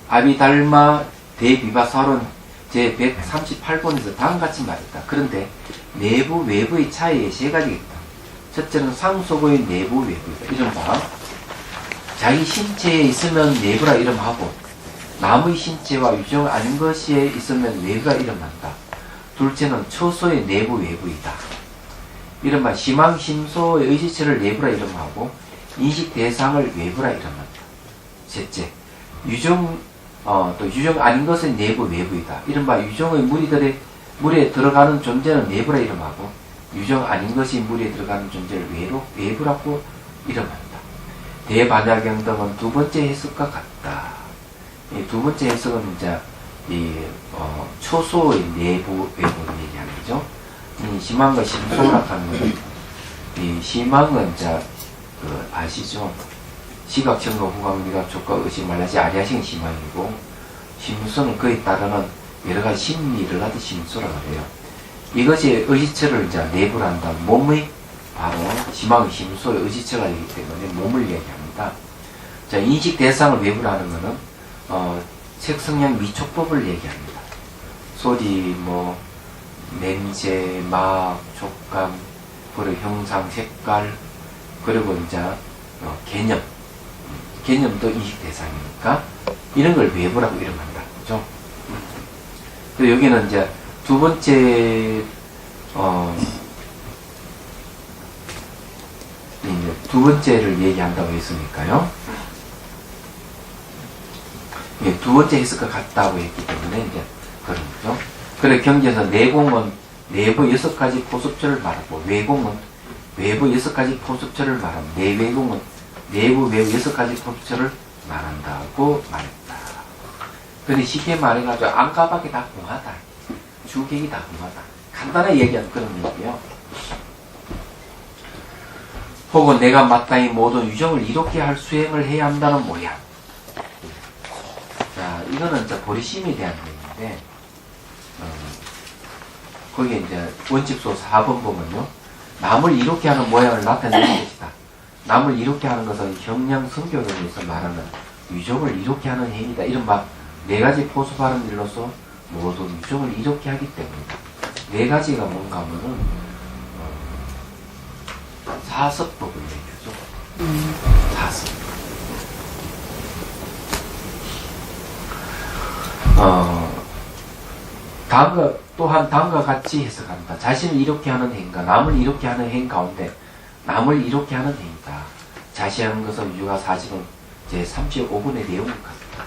S1: 아비달마 대비바사론 제138번에서 다음같이 말했다. 그런데 내부 외부의 차이에 세 가지가 있다. 첫째는 상속의 내부 외부이다. 이른바 자기 신체에 있으면 내부라 이름하고 남의 신체와 유정 아닌 것에 있으면 외부라 이름한다. 둘째는 처소의 내부 외부이다. 이른바 심왕 심소의 의지체를 내부라 이름하고 인식 대상을 외부라 이름한다. 셋째, 유정 또 유정 아닌 것은 내부 외부이다. 이른바 유정의 물에 들어가는 존재는 내부라 이름하고 유정 아닌 것이 물에 들어가는 존재를 외부라고 이름한다. 대반야경 등은 두 번째 해석과 같다. 이 두 번째 해석은 이제 초소의 내부 외부를 얘기하는 거죠. 이 심왕과 심소라 하는 거는 이 심왕은 이제 아시죠? 시각, 청각, 후각, 미각, 촉각, 의식, 말라시, 아리아식 심왕이고 심소는 그에 따르는 여러가지 심리를 하듯 심소라고 해요. 이것이 의지처를 이제 내부를 한다. 몸의 바로 심왕의 심소의 의지처가 되기 때문에 몸을 얘기합니다. 자, 인식 대상을 외부로 하는 것은 색성량 미촉법을 얘기합니다. 소리, 냄새, 맛, 촉감, 그리고 형상, 색깔, 그리고 이제 개념도 인식 대상이니까 이런 걸 외부라고 이름한다. 그죠? 그리고 여기는 이제 두 번째 이제 두 번째를 얘기한다고 했으니까요. 예, 두 번째 해석과 같다고 했기 때문에 이제 그런 거죠. 그래 경제에서 내공은 내부 6가지 포섭처를 말하고 외공은 외부 6가지 포섭처를 말하고 내외공은 내부 외부 6가지 포섭처를 말한다고 말했다. 근데 쉽게 말해가지고 안과 밖이 다 공하다. 주객이 다 공하다. 간단하게 얘기하는 그런 얘기예요. 혹은 내가 마땅히 모든 유정을 이롭게 할 수행을 해야 한다는 모양. 자, 이거는 이제 보리심에 대한 얘기인데, 거기에 이제 원칙소 4번 보면요. 남을 이롭게 하는 모양을 나타내는 것이다. 남을 이롭게 하는 것은 형량 성격에서 말하는 유정을 이롭게 하는 행위다. 이른바 4가지 포섭하는 일로서 모든 유정을 이롭게 하기 때문이다. 4가지가 뭔가 하면은, 사섭법을 얘기하죠. 사섭. 다음과 같이 해석합니다. 자신을 이렇게 하는 행위가 남을 이렇게 하는 행위 가운데 남을 이렇게 하는 행위다. 자시하는 것은 유가 사실은 제 35분의 내용을 같다.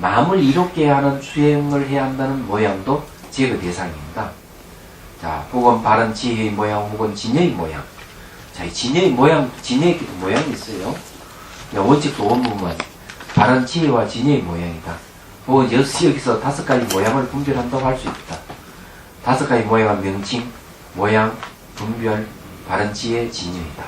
S1: 남을 이렇게 하는 수행을 해야 한다는 모양도 제거 대상입니다. 자, 혹은 바른 지혜의 모양, 혹은 진여의 모양. 자, 이 진여의 모양이 있어요. 원칙도 원문만 바른 지혜와 진여의 모양이다. 혹은 여기서 5가지 모양을 분별한다고 할 수 있다. 5가지 모양은 명칭, 모양, 분별, 바른 지혜, 진여이다.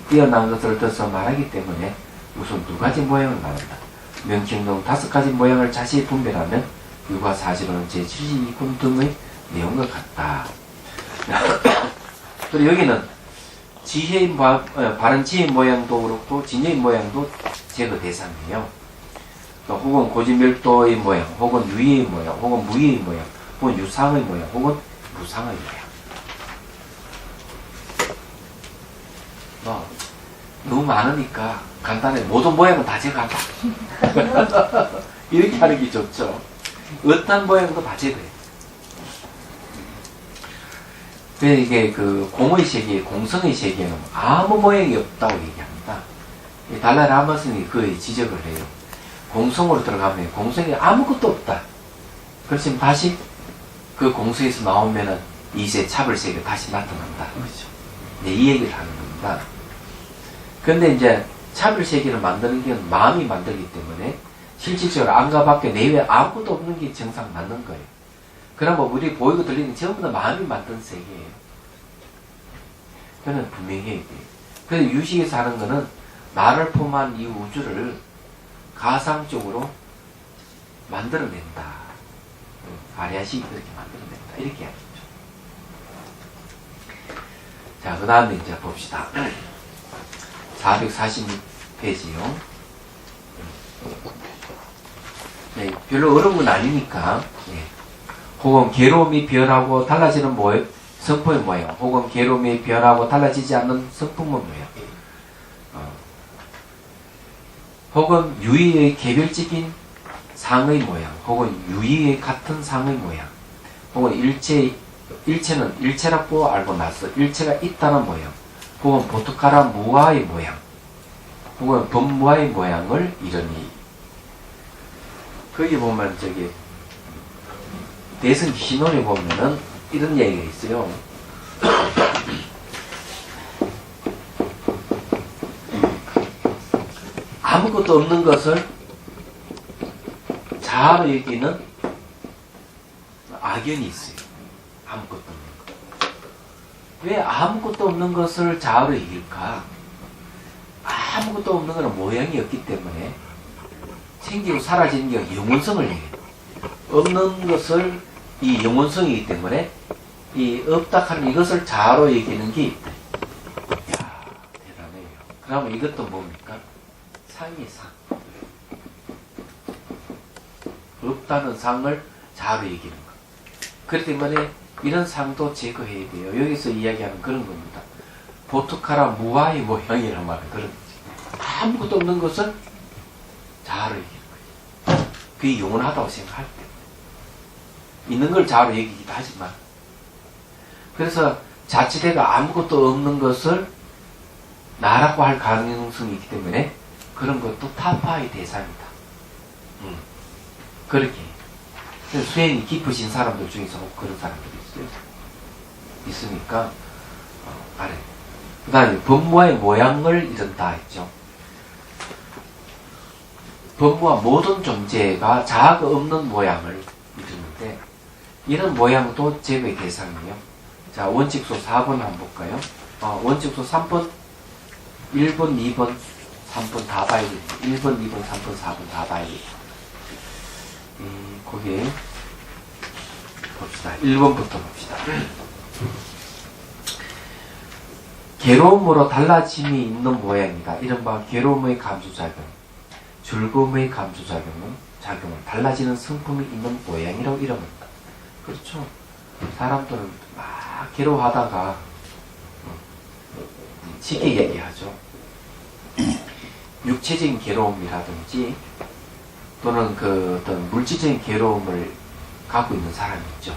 S1: 뛰어난 것을 떠서 말하기 때문에 우선 2가지 모양을 말한다. 명칭 등 5가지 모양을 자세히 분별하면 유가 사실은 제72군 등의 내용과 같다. 그리고 여기는 바른 지혜의 모양도 그렇고 진여의 모양도 제거 대상이에요. 혹은 고지멸도의 모양, 혹은 유의의 모양, 혹은 무의의 모양, 혹은 유상의 모양, 혹은 무상의 모양. 너무 많으니까 간단해. 모든 모양은 다 제거한다. 이렇게 하는 게 좋죠. 어떤 모양도 다 제거해. 그래서 이게 그 공의 세계, 공성의 세계는 아무 모양이 없다고 얘기합니다. 달라이 라마 스님이 그의 지적을 해요. 공성으로 들어가면 공성이 아무것도 없다. 그렇지만 다시 그 공성에서 나오면은 이제 차별세계가 다시 나타난다. 그렇죠. 네, 이 얘기를 하는 겁니다. 근데 이제 차별세계를 만드는 게 마음이 만들기 때문에 실질적으로 안과 밖에 내외 아무것도 없는 게 정상 맞는 거예요. 그러면 우리 보이고 들리는 게 전부 다 마음이 만든 세계예요. 그는 분명해야 돼요. 그래서 유식에서 하는 거는 나를 포함한 이 우주를 가상적으로 만들어낸다. 아리아식이 그렇게 만들어낸다. 이렇게 하죠. 자, 그 다음에 이제 봅시다. 446페이지요. 네, 별로 어려운 건 아니니까. 네. 혹은 괴로움이 변하고 달라지는 성품의 모양, 혹은 괴로움이 변하고 달라지지 않는 성품의 모양, 혹은 유의의 개별적인 상의 모양, 혹은 유의의 같은 상의 모양, 혹은 일체는 일체라고 알고 나서 일체가 있다는 모양, 혹은 보트카라 무아의 모양, 혹은 범무아의 모양을 이르니. 거기 보면 저기 대승 신론에 보면은 이런 얘기가 있어요. 아무것도 없는 것을 자아로 여기는 악연이 있어요. 아무것도 없는 것. 왜 아무것도 없는 것을 자아로 여길까? 아무것도 없는 것은 모양이 없기 때문에 생기고 사라지는 게 영원성을 얘기해요. 없는 것을 이 영원성이기 때문에 이 없다 하는 이것을 자아로 여기는 게 있다. 이야, 대단해요. 그러면 이것도 뭡니까? 상이 상. 없다는 상을 자아로 여기는 것. 그렇기 때문에 이런 상도 제거해야 돼요. 여기서 이야기하는 그런 겁니다. 보트카라 무아의 모양이란 말은 그런 거지. 아무것도 없는 것을 자아로 여기는 거예요. 그게 영원하다고 생각할 때. 있는 걸 자아로 여기기도 하지만, 그래서 자치대가 아무것도 없는 것을 나라고 할 가능성이 있기 때문에 그런 것도 타파의 대상이다. 그렇게. 그래서 수행이 깊으신 사람들 중에서 그런 사람들이 있어요. 있으니까 알아요. 그 다음에 법무와의 모양을 이른다 했죠. 법무와 모든 존재가 자아가 없는 모양을 이루는데, 이런 모양도 제거의 대상이에요. 자, 원칙소 4번 한번 볼까요? 원칙소 3번, 1번, 2번, 3번 다 봐야 돼요. 1번, 2번, 3번, 4번 다 봐야 돼요. 거기에 봅시다. 1번부터 봅시다. 괴로움으로 달라짐이 있는 모양이다. 이른바 괴로움의 감수작용, 즐거움의 감수작용은 달라지는 성품이 있는 모양이라고 이름합니다. 그렇죠. 사람들은 막 괴로워하다가 쉽게 얘기하죠. 육체적인 괴로움이라든지 또는 그 어떤 물질적인 괴로움을 갖고 있는 사람이 있죠.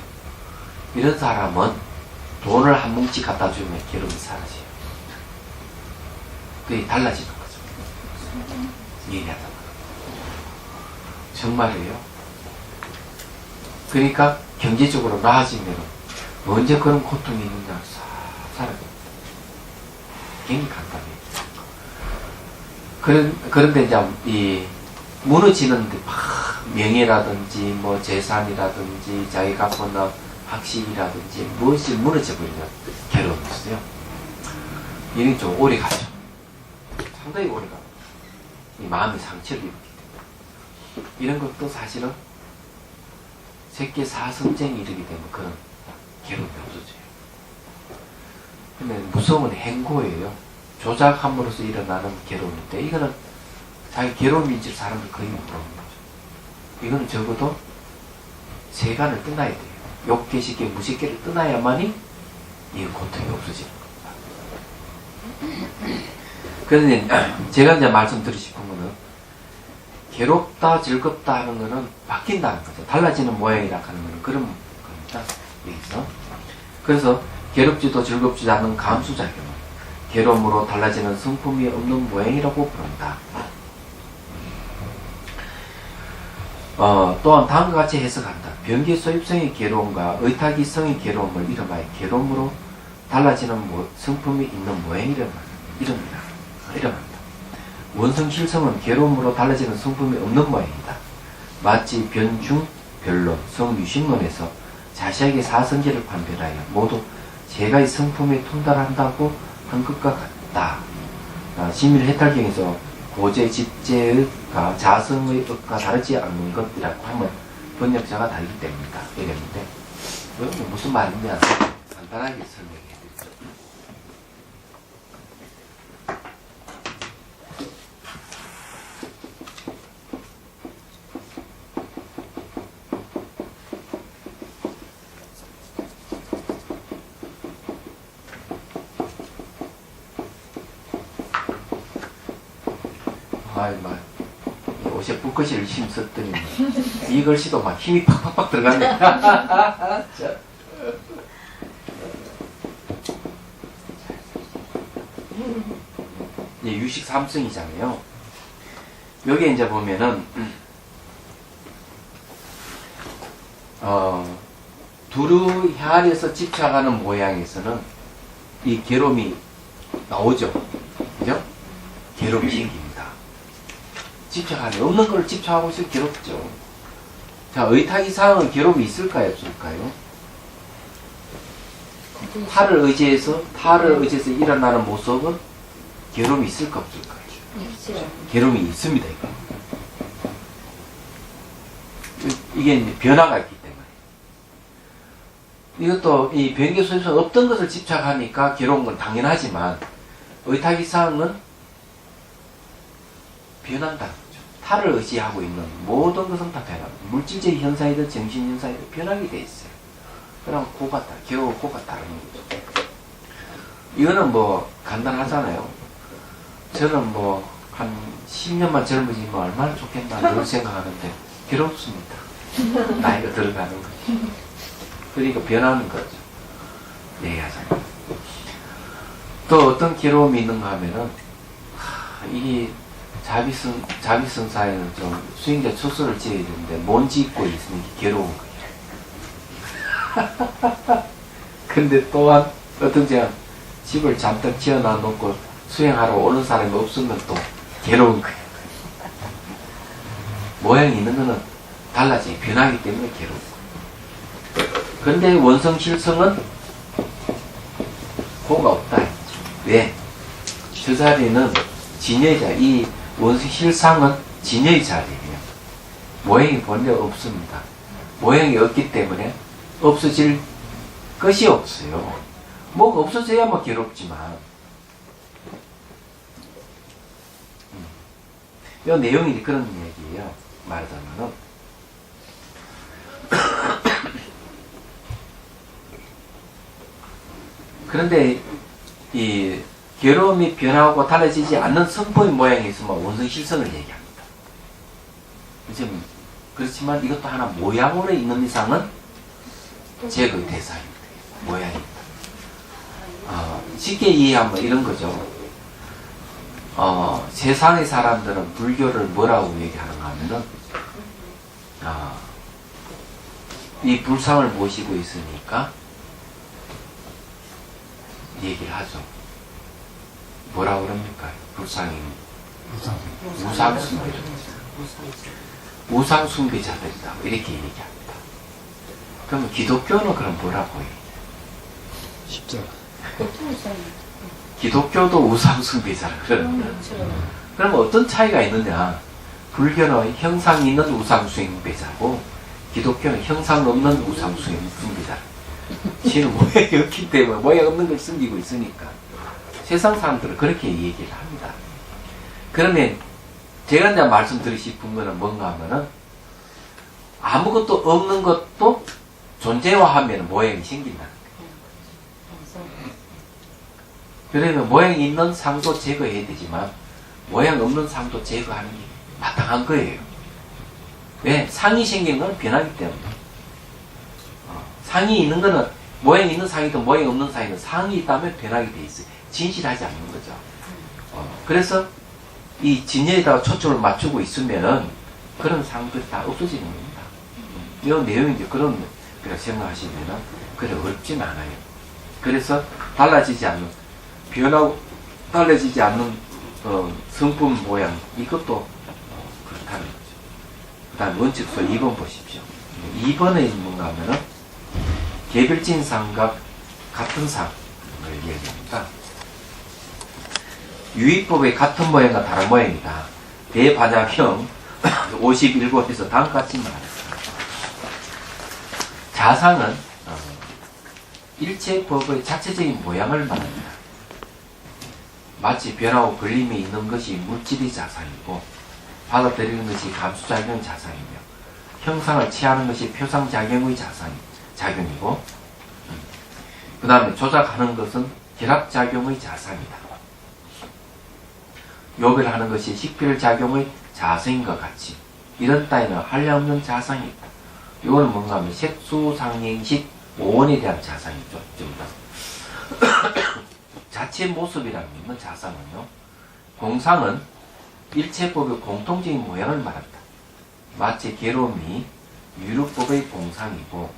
S1: 이런 사람은 돈을 한 뭉치 갖다 주면 괴로움이 사라져요. 그게 달라지는 거죠. 이해하다. 정말이에요. 그러니까 경제적으로 나아지면 언제 그런 고통이 있느냐 사라져요. 굉장히 간단해요. 그런데 이제 이 무너지는데 막 명예라든지 뭐 재산이라든지 자기 갖고 있는 학식이라든지 무엇이 무너져버리면 괴로움이 있어요. 이런 좀 오래 가죠. 상당히 오래 가요. 이 마음이 상처를 입기 때문에. 이런 것도 사실은 새끼 사선쟁이 이르게 되면 그런 괴로움이 없어져요. 근데 무서운 행고예요. 조작함으로써 일어나는 괴로움인데 이거는 자기 괴로움인 줄 사람들 거의 못 보는 거죠. 이거는 적어도 세간을 떠나야 돼요. 욕계, 식계, 무식계를 떠나야만이 이 고통이 없어지는 겁니다. 그런데 제가 이제 말씀드리고 싶은 거는 괴롭다, 즐겁다 하는 거는 바뀐다는 거죠. 달라지는 모양이라 하는 거는 그런 겁니다. 여기서. 그래서 괴롭지도 즐겁지 않은 감수작용은 괴로움으로 달라지는 성품이 없는 모양이라고 부른다. 또한 다음과 같이 해석한다. 변기 소입성의 괴로움과 의타기성의 괴로움을 이름하여 괴로움으로 달라지는 성품이 있는 모양이란다. 원성실성은 괴로움으로 달라지는 성품이 없는 모양이다. 마치 변중, 변론, 성유심론에서 자세하게 사성제를 판별하여 모두 제가의 성품에 통달한다고 한 것과 같다. 신밀해탈경에서 고제, 집제의가 자성의 것과 다르지 않는 것이라고 하면 번역자가 다르기 때문이다. 이랬는데 이건 무슨 말이냐 간단하게 설명해 드리죠. 옷에 붓글씨를 열심히 썼더니 이 글씨도 막 힘이 팍팍팍 들어갔네. 이제 유식 삼성이잖아요. 여기 이제 보면은 두루 혈에서 집착하는 모양에서는 이 괴로움이 나오죠. 그죠? 괴로움이 생깁니다. 집착하네. 없는 걸 집착하고 있으면 괴롭죠. 자, 의탁 이상은 괴로움이 있을까요? 없을까요? 타를 의지해서 일어나는 모습은 괴로움이 있을까? 없을까요?
S3: 있죠.
S1: 괴로움이 있습니다. 이게 이제 변화가 있기 때문에. 이것도 이 변기 속에서 없던 것을 집착하니까 괴로운 건 당연하지만 의탁 이상은 변한다는 거죠. 타를 의지하고 있는 모든 것은 다 변합니다. 물질적인 현상이든 정신 현상이든 변하게 돼 있어요. 그럼 겨우 고가 다른 거죠. 이거는 뭐 간단하잖아요. 저는 뭐 한 10년만 젊어지면 얼마나 좋겠나 늘 생각하는데 괴롭습니다. 나이가 들어가는 거죠. 그러니까 변하는 거죠. 얘기하자면. 또 어떤 괴로움이 있는가 하면은 이게 자비성 사회는 좀 수행자 초소를 지어야 되는데 못 짓고 있으니 괴로운 거예요. 근데 또한 어떤 제가 집을 잔뜩 지어놔 놓고 수행하러 오는 사람이 없으면 또 괴로운 거예요. 모양이 있는 거는 달라지게 변하기 때문에 괴로운 거예요. 그런데 원성실성은 고가 없다. 왜? 저 자리는 진여의 자리, 이 원성실상은 진여의 자리예요. 모양이 본래 없습니다. 모양이 없기 때문에 없어질 것이 없어요. 뭐가 없어져야만 괴롭지만. 이 내용이 그런 얘기예요. 말하자면은. 그런데 이 괴로움이 변하고 달라지지 않는 성품의 모양이 있으면 원성실성을 얘기합니다. 그렇지만 이것도 하나 모양으로 있는 이상은 제거의 대상입니다. 모양입니다. 쉽게 이해하면 이런 거죠. 세상의 사람들은 불교를 뭐라고 얘기하는가 하면은, 이 불상을 모시고 있으니까 얘기를 하죠. 뭐라고 그럽니까? 불상이 우상숭배. 우상숭배자들이다. 이렇게 얘기합니다. 그러면 기독교는 그럼 뭐라고 해요?
S2: 십자가.
S1: 기독교도 우상숭배자라 그러는데, 그러면 어떤 차이가 있느냐? 불교는 형상 있는 우상숭배자고 기독교는 형상 없는 우상숭배자. 지는 모양이 없기 때문에 모양 없는 걸 숨기고 있으니까 세상 사람들은 그렇게 얘기를 합니다. 그러면 제가 이제 말씀드리고 싶은 거는 뭔가 하면은 아무것도 없는 것도 존재화하면 모양이 생긴다는 거예요. 그러면 모양이 있는 상도 제거해야 되지만 모양 없는 상도 제거하는 게 마땅한 거예요. 왜? 상이 생기는 건 변하기 때문에. 상이 있는 거는 모양이 있는 상이든 모양이 없는 상이든 상이 있다면 변하게 돼 있어요. 진실하지 않는 거죠. 그래서 이 진여에다가 초점을 맞추고 있으면 그런 상들이 다 없어지는 겁니다. 이 내용이 이제 그런 생각하시면은 그래 어렵진 않아요. 그래서 달라지지 않는 변하고 달라지지 않는 성품 모양 이것도 그렇다는 거죠. 그 다음 원칙서 2번 보십시오. 2번에 뭔가 하면은 개별진 상과 같은 상을 얘기합니다. 유의법의 같은 모양과 다른 모양이다. 대반야형 51권에서 다음같이 말했습니다. 자상은 일체법의 자체적인 모양을 말합니다. 마치 변하고 걸림이 있는 것이 물질의 자상이고 받아들이는 것이 감수작용 자상이며 형상을 취하는 것이 표상작용의 작용이고 그 다음에 조작하는 것은 결합작용의 자상이다. 요별하는 것이 식별작용의 자성인과 같이 이런 따위는 한량없는 자상이 있다. 이거는 뭔가 하면 색수상행식 5원에 대한 자상이죠. 자체 모습이라는 건 자상은요. 공상은 일체법의 공통적인 모양을 말한다. 마치 괴로움이 유류법의 공상이고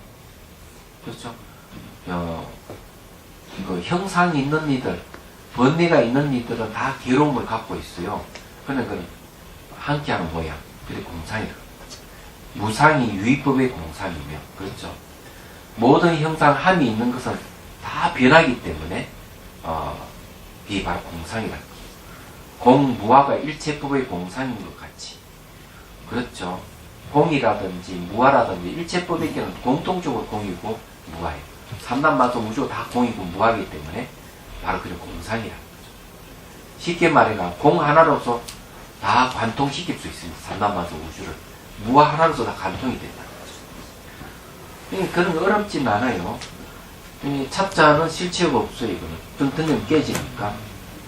S1: 그렇죠. 형상이 있는 이들 번뇌가 있는 이들은 다 괴로움을 갖고 있어요. 그러니까 함께하는 모양 그게 공상이다. 무상이 유의법의 공상이며 그렇죠. 모든 형상 함이 있는 것은 다 변하기 때문에 이게 바로 공상이다. 공무화가 일체법의 공상인 것 같이 그렇죠. 공이라든지 무화라든지 일체법에게는 공통적으로 공이고 무화예요. 삼단만성 우주가 다 공이고 무화이기 때문에 바로 그런 공상이라는 거죠. 쉽게 말해가 공 하나로서 다 관통시킬 수 있습니다. 삼단만성 우주를 무화 하나로서 다 관통이 된다는 거죠. 그런 거 어렵진 않아요. 찹자는 실체가 없어요. 이거는 등등이 깨지니까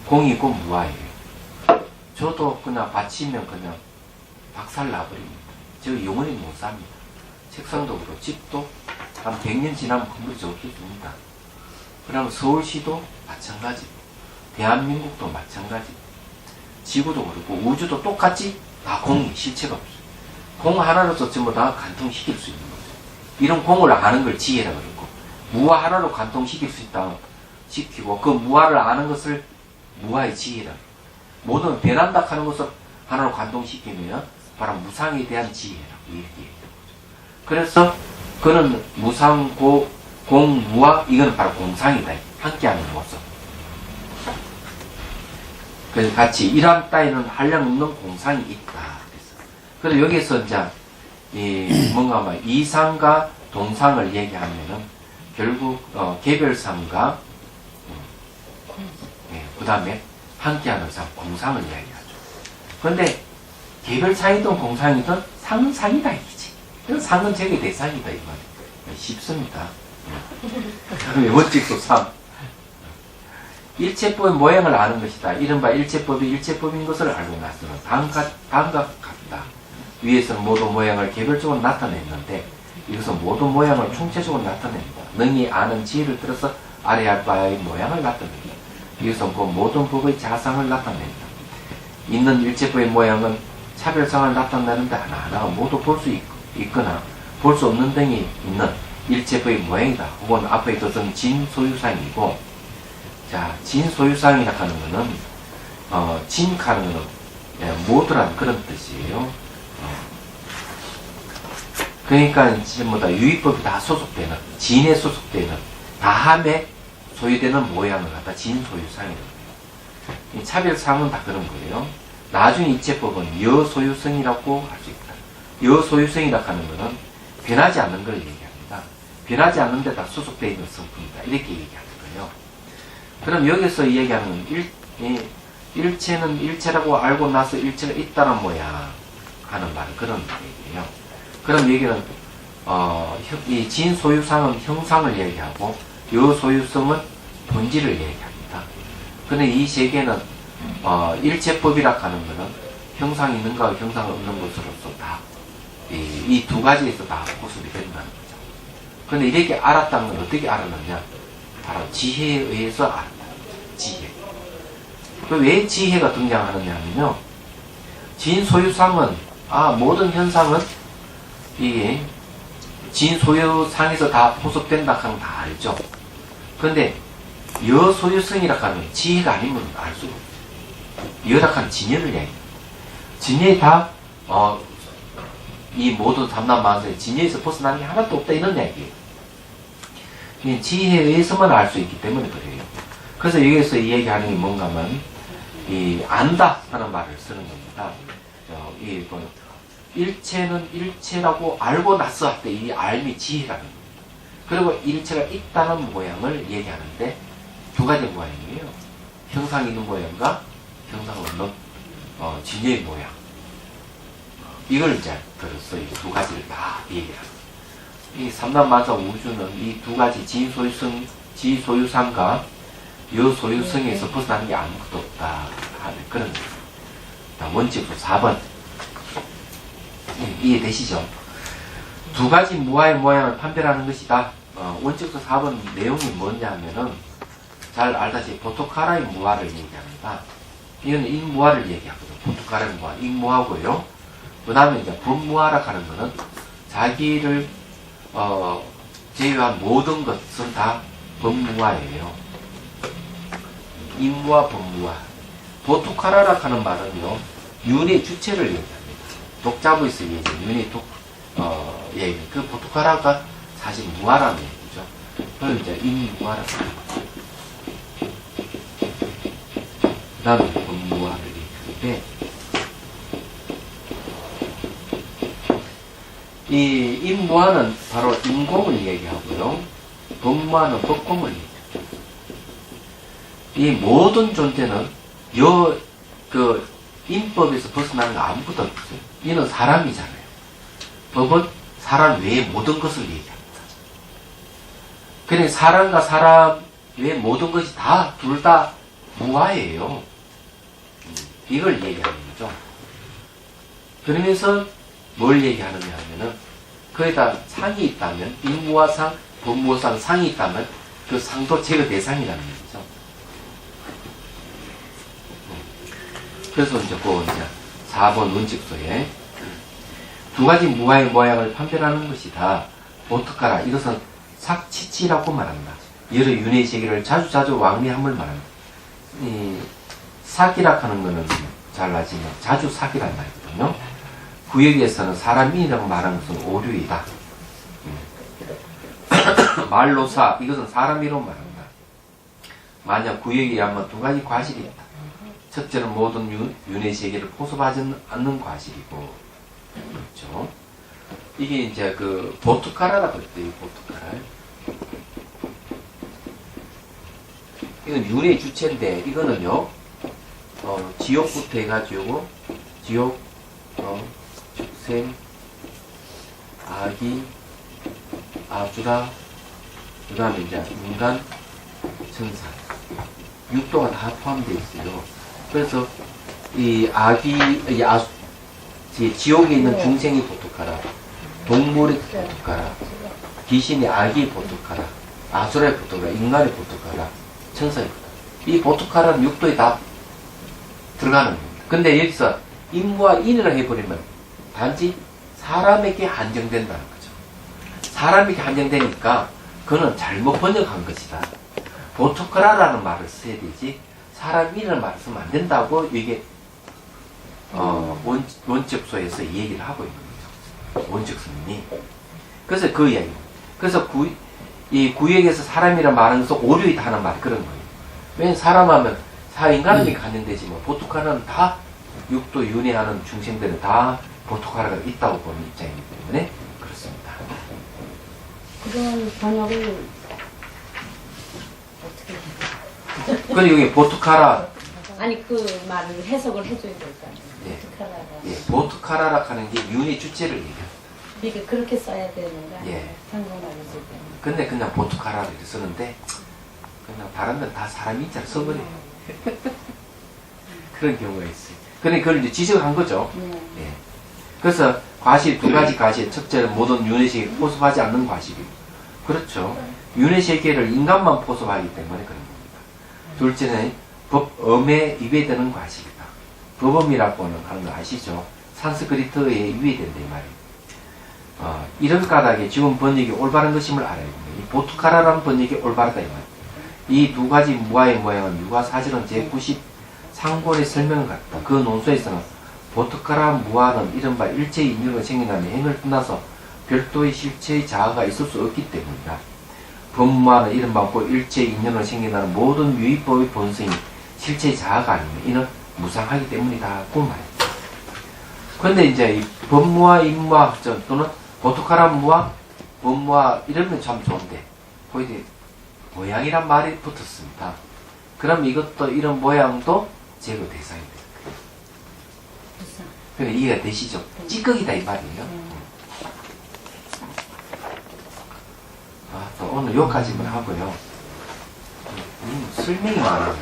S1: 공이고 무화예요. 저도 그냥 받치면 그냥 박살 나버립니다. 저 영원히 못 삽니다. 책상도 그렇고 집도 한 100년 지나면 건물이 없어집니다. 그러면 서울시도 마찬가지, 대한민국도 마찬가지, 지구도 그렇고 우주도 똑같이 다 공이 실체가 없어요. 공 하나로서 전부 다 관통시킬 수 있는 거죠. 이런 공을 아는 걸 지혜라 그러고 무화 하나로 관통시킬 수 있다 시키고 그 무화를 아는 것을 무화의 지혜라. 모든 변한다 하는 것을 하나로 관통시키면 바로 무상에 대한 지혜라고 이렇게 얘기하는 거죠. 그래서 그는 무상, 공, 무화 이건 바로 공상이다. 함께하는 모습. 그래서 같이 이러한 따위는 한량없는 공상이 있다. 그래서 여기서 이제 뭔가 막 이상과 동상을 얘기하면은 결국 개별상과 그 다음에 함께하는 상, 공상을 이야기하죠. 그런데 개별상이든 공상이든 상은 상이다 이거지. 상은 제게 대상이다 이 말이에요. 쉽습니다. 원칙도 상. 일체법의 모양을 아는 것이다. 이른바 일체법이 일체법인 것을 알고 나서는 다음과 같다. 위에서는 모든 모양을 개별적으로 나타냈는데 이것은 모든 모양을 총체적으로 나타낸다. 능히 아는 지혜를 들어서 아래 할 바의 모양을 나타낸다. 이것은 그 모든 법의 자상을 나타낸다. 있는 일체법의 모양은 차별상을 나타내는데 하나하나가 모두 볼 수 있거나 볼 수 없는 등이 있는 일체법의 모양이다. 혹은 앞에 것은 진소유상이고, 자, 진소유상이라 하는 거는 진하는 거는 모두라는 그런 뜻이에요. 그러니까 전부 다 유의법이 다 소속되는, 진에 소속되는 다함에 소유되는 모양을 갖다 진소유상이라고 해요. 이 차별상은 다 그런 거예요. 나중에 일체법은 여소유성이라고 할 수 있다. 여소유성이라 하는 것은 변하지 않는 걸 얘기합니다. 변하지 않는 데다 소속되어 있는 성품이다. 이렇게 얘기하는 거예요. 그럼 여기서 얘기하는 일체는 일체라고 알고 나서 일체가 있다는 모양 하는 말은 그런 얘기예요. 그럼 여기는 이 진소유상은 형상을 얘기하고 여소유성은 본질을 얘기합니다. 근데 이 세계는 일체법이라 하는 것은 형상이 있는가 형상이 없는 것으로서 다 이 두 가지에서 다 고습이 된다는 거죠. 근데 이렇게 알았다는 건 어떻게 알았느냐? 바로 지혜에 의해서 알았다. 지혜. 왜 지혜가 등장하느냐 하면요. 진소유상은 모든 현상은 이 진소유상에서 다 포섭된다 하는 거 다 알죠. 근데 여소유성이라 하는 지혜가 아니면 알 수가 없어요. 여락한 진여를 얘기해요. 진여에 다 이 모든 삼남만사의 진여에서 벗어나는 게 하나도 없다 이런 얘기예요. 지혜에 의해서만 알 수 있기 때문에 그래요. 그래서 여기서 이 얘기하는 게 뭔가 하면 이 안다 하는 말을 쓰는 겁니다. 일체는 일체라고 알고 나서 할 때 이 알미 지혜라는 겁니다. 그리고 일체가 있다는 모양을 얘기하는데 두 가지 모양이에요. 형상 있는 모양과 형상 없는 진여의 모양. 이걸 이제 들었어. 이 두 가지를 다 얘기하는. 이 삼단만사 우주는 이 두 가지 지소유상과 여소유성에서 벗어나는 게 아무것도 없다 하는 그런 거예요. 원칙도 4번. 이해되시죠? 두 가지 무아의 모양을 판별하는 것이다. 원칙도 4번 내용이 뭐냐 하면은 잘 알다시피 포토카라의 무아를 얘기합니다. 이건 인무아를 얘기하거든요. 포토카라의 무아, 인무아고요. 그 다음에 이제 법무아라 하는 거는 자기를 제외한 모든 것은 다 법무아예요. 인무아, 법무아. 포토카라라 하는 말은요, 윤의 주체를 얘기합니다. 독자부에서 얘기해요. 윤의 얘기. 그 포토카라가 사실 무아라는 얘기죠. 그걸 이제 인무아라고 합니다. 그 다음에 법무아를 얘기하는데, 이 인무아는 바로 인공을 얘기하고요. 법무아는 법공을 얘기합니다. 이 모든 존재는 인법에서 벗어나는 거 아무것도 없어요. 이는 사람이잖아요. 법은 사람 외의 모든 것을 얘기합니다. 그러니까 사람과 사람 외의 모든 것이 둘 다 무아예요. 이걸 얘기하는 거죠. 그러면서 뭘 얘기하느냐 하면은 거기다 상이 있다면 인무아상, 법무아상 상이 있다면 그 상도 제거 대상이라는 얘기죠. 그래서 이제 이제 4번 원칙소에 두 가지 무아의 모양을 판별하는 것이다. 어떡하라. 이것은 삭치치라고 말한다. 여러 윤회의 세계를 자주 왕래함을 말한다. 이 삭이라 하는 거는 잘 아시면 자주 삭이란 말이거든요. 구역에서는 사람이라고 말하는 것은 오류이다. 말로사, 이것은 사람이라고 말한다. 만약 구역에 한번 두 가지 과실이 있다. 첫째는 모든 윤회의 세계를 포섭하지 않는 과실이고, 그렇죠. 이게 이제 보트카라라고 했대요, 보트카라. 이건 윤회의 주체인데, 이거는요, 지옥부터 해가지고, 지옥, 축생, 아기, 아주라, 그 다음에 이제 인간, 천사. 육도가 다 포함되어 있어요. 그래서 이 지옥에 있는 중생이 보톡하라, 동물이 보톡하라, 귀신이 아기 보톡하라, 아수라의 보톡하라, 인간의 보톡하라, 천사의 보톡하라. 이 보톡하라는 육도에 다 들어가는 겁니다. 근데 여기서 인과 인이라 해버리면 단지 사람에게 한정된다는 거죠. 사람에게 한정되니까 그는 잘못 번역한 것이다. 보토크라라는 말을 써야 되지 사람이라는 말을 쓰면 안 된다고 이게 원칙소에서 이 얘기를 하고 있는 거죠. 원칙 스님이. 그래서 그 이야기. 그래서 이 구역에서 사람이라는 말은 것은 오류이다 하는 말 그런 거예요. 왜냐면 사람 하면 사인간에게 관련되지 뭐 보토크라는 다 육도 윤회하는 중생들은 다 보토크라가 있다고 보는 입장이기 때문에 그렇습니다.
S3: 그런 번역을 어떻게 해요?
S1: 그리고 여기 보토카라,
S3: 아니 그 말을 해석을 해줘야 될 거 아니에요.
S1: 예.
S3: 보토카라가.
S1: 예, 보토카라라 하는 게 윤회 주체를 얘기해요.
S3: 이게 그렇게 써야 되는 거 아니에요?
S1: 예.
S3: 한국말로 쓸 때는.
S1: 근데 그냥 보토카라를 이렇게 쓰는데 그냥 다른 데는 다 사람 인자를 써버려요. 그런 경우가 있어요. 근데 그걸 이제 지적한 거죠. 예. 그래서 과실 두 가지 과실. 첫째는 모든 윤회세계를 포섭하지 않는 과실이고, 그렇죠. 윤회세계를 인간만 포섭하기 때문에 그런 겁니다. 둘째는 법엄에 위배되는 과실이다. 법엄이라고는 하는 거 아시죠? 산스크리트에 위배된다 이 말이에요. 이런 까닭에 지금 번역이 올바른 것임을 알아야 됩니다. 이 보투카라라는 번역이 올바르다 이 말이에요. 이 두 가지 무아의 모양은 유가사실은 제93권의 설명을 갖다. 그 논소에서는 보트카라 무아는 이른바 일체의 인연을 생겨나는 행을 떠나서 별도의 실체의 자아가 있을 수 없기 때문이다. 법무아는 이른바 그 일체의 인연을 생겨나는 모든 유의법의 본성이 실체의 자아가 아니면 이는 무상하기 때문이다. 그 말입니다. 그런데 이제 이 법무아, 인무아 또는 보트카라 무아, 법무아 이러면 참 좋은데 거기 모양이란 말이 붙었습니다. 그럼 이것도 이런 모양도 제거 대상이 됩니다. 그러니까 이해가 되시죠? 찌꺼기다 이 말이에요. 또 오늘 여기까지만 하고요. 설명이 많아요.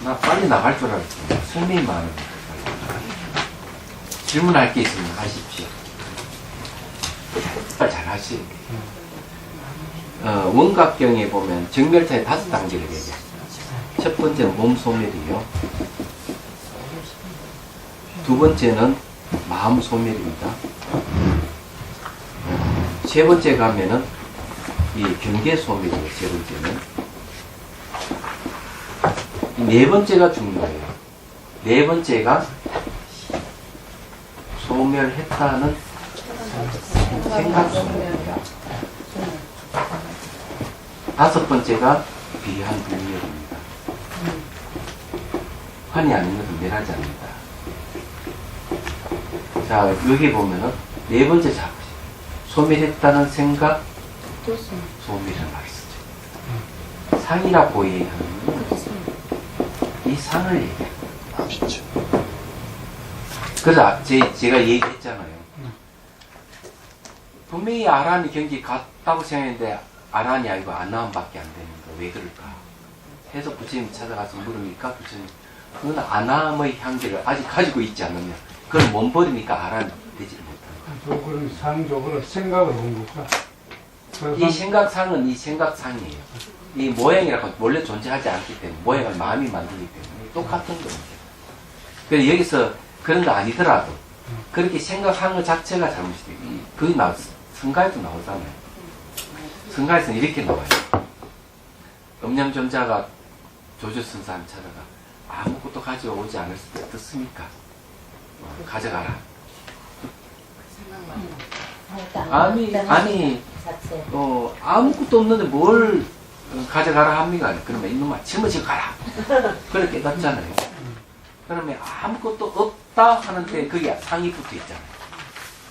S1: 나 빨리 나갈 줄 알았지. 설명이 많아요. 질문할 게 있으면 하십시오. 잘 하시죠. 원각경에 보면 정멸차의 5단계를 얘기해요. 첫 번째는 몸 소멸이요. 두 번째는 마음 소멸입니다. 세 번째 가면은 이 경계 소멸이에요. 세 번째는. 네 번째가 중요해요. 네 번째가 소멸했다는 생각 소멸입니다. 다섯 번째가 비한 불멸입니다. 환이 아닌 것은 멸하지 않는다. 자, 여기 보면은 네 번째 작업. 소멸했다는 생각, 소멸이라는 말이 쓰죠. 상이라고 얘기하는 건 이 상을 얘기해요.
S2: 아시죠?
S1: 그래서 제가 얘기했잖아요. 분명히 아란이 경기 같다고 생각했는데 아란이 아니고 아나함밖에 안 되는 거 왜 그럴까? 해서 부처님 찾아가서 물으니까 부처님 그건 아나함의 향기를 아직 가지고 있지 않느냐. 그걸 못 버리니까 아란이 되지 못한다.
S2: 그런 상적으로 생각을 본 거죠.
S1: 이 생각상은 이 생각상이에요. 이 모양이라고 원래 존재하지 않기 때문에 모양을 마음이 만들기 때문에 똑같은 겁니다. 그래서 여기서 그런 거 아니더라도 그렇게 생각하는 것 자체가 잘못이돼요. 그게 성가에도 나오잖아요. 성가에서는 이렇게 나와요. 음양존자가 조주선사를 찾아가 아무것도 가져오지 않을 때 어떻습니까? 가져가라. 아니 아무것도 없는데 뭘 가져가라 합니까? 그러면 이놈아 짊어지고 가라. 그렇게 깨닫잖아요. 그러면 아무것도 없다 하는데 거기 상이 붙어 있잖아요.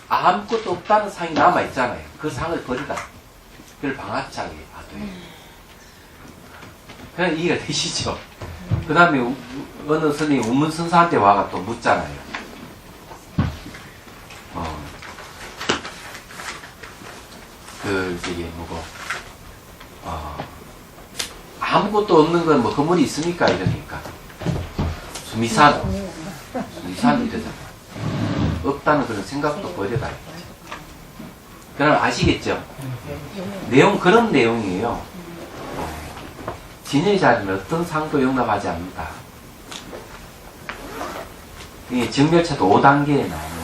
S1: 아무것도 없다는 상이 남아 있잖아요. 그 상을 버리라. 그걸 방아차게 놔둬요. 그냥 이해가 되시죠? 그 다음에 어느 스님이 우문선사한테 와가 또 묻잖아요. 아무것도 없는 건 뭐 허물이 있습니까? 이러니까. 수미산 이러잖아. 없다는 그런 생각도 버려라. 그럼 아시겠죠? 그런 내용이에요. 진의 자리는 어떤 상도 용납하지 않는다. 이 정멸차도 5단계에 나오는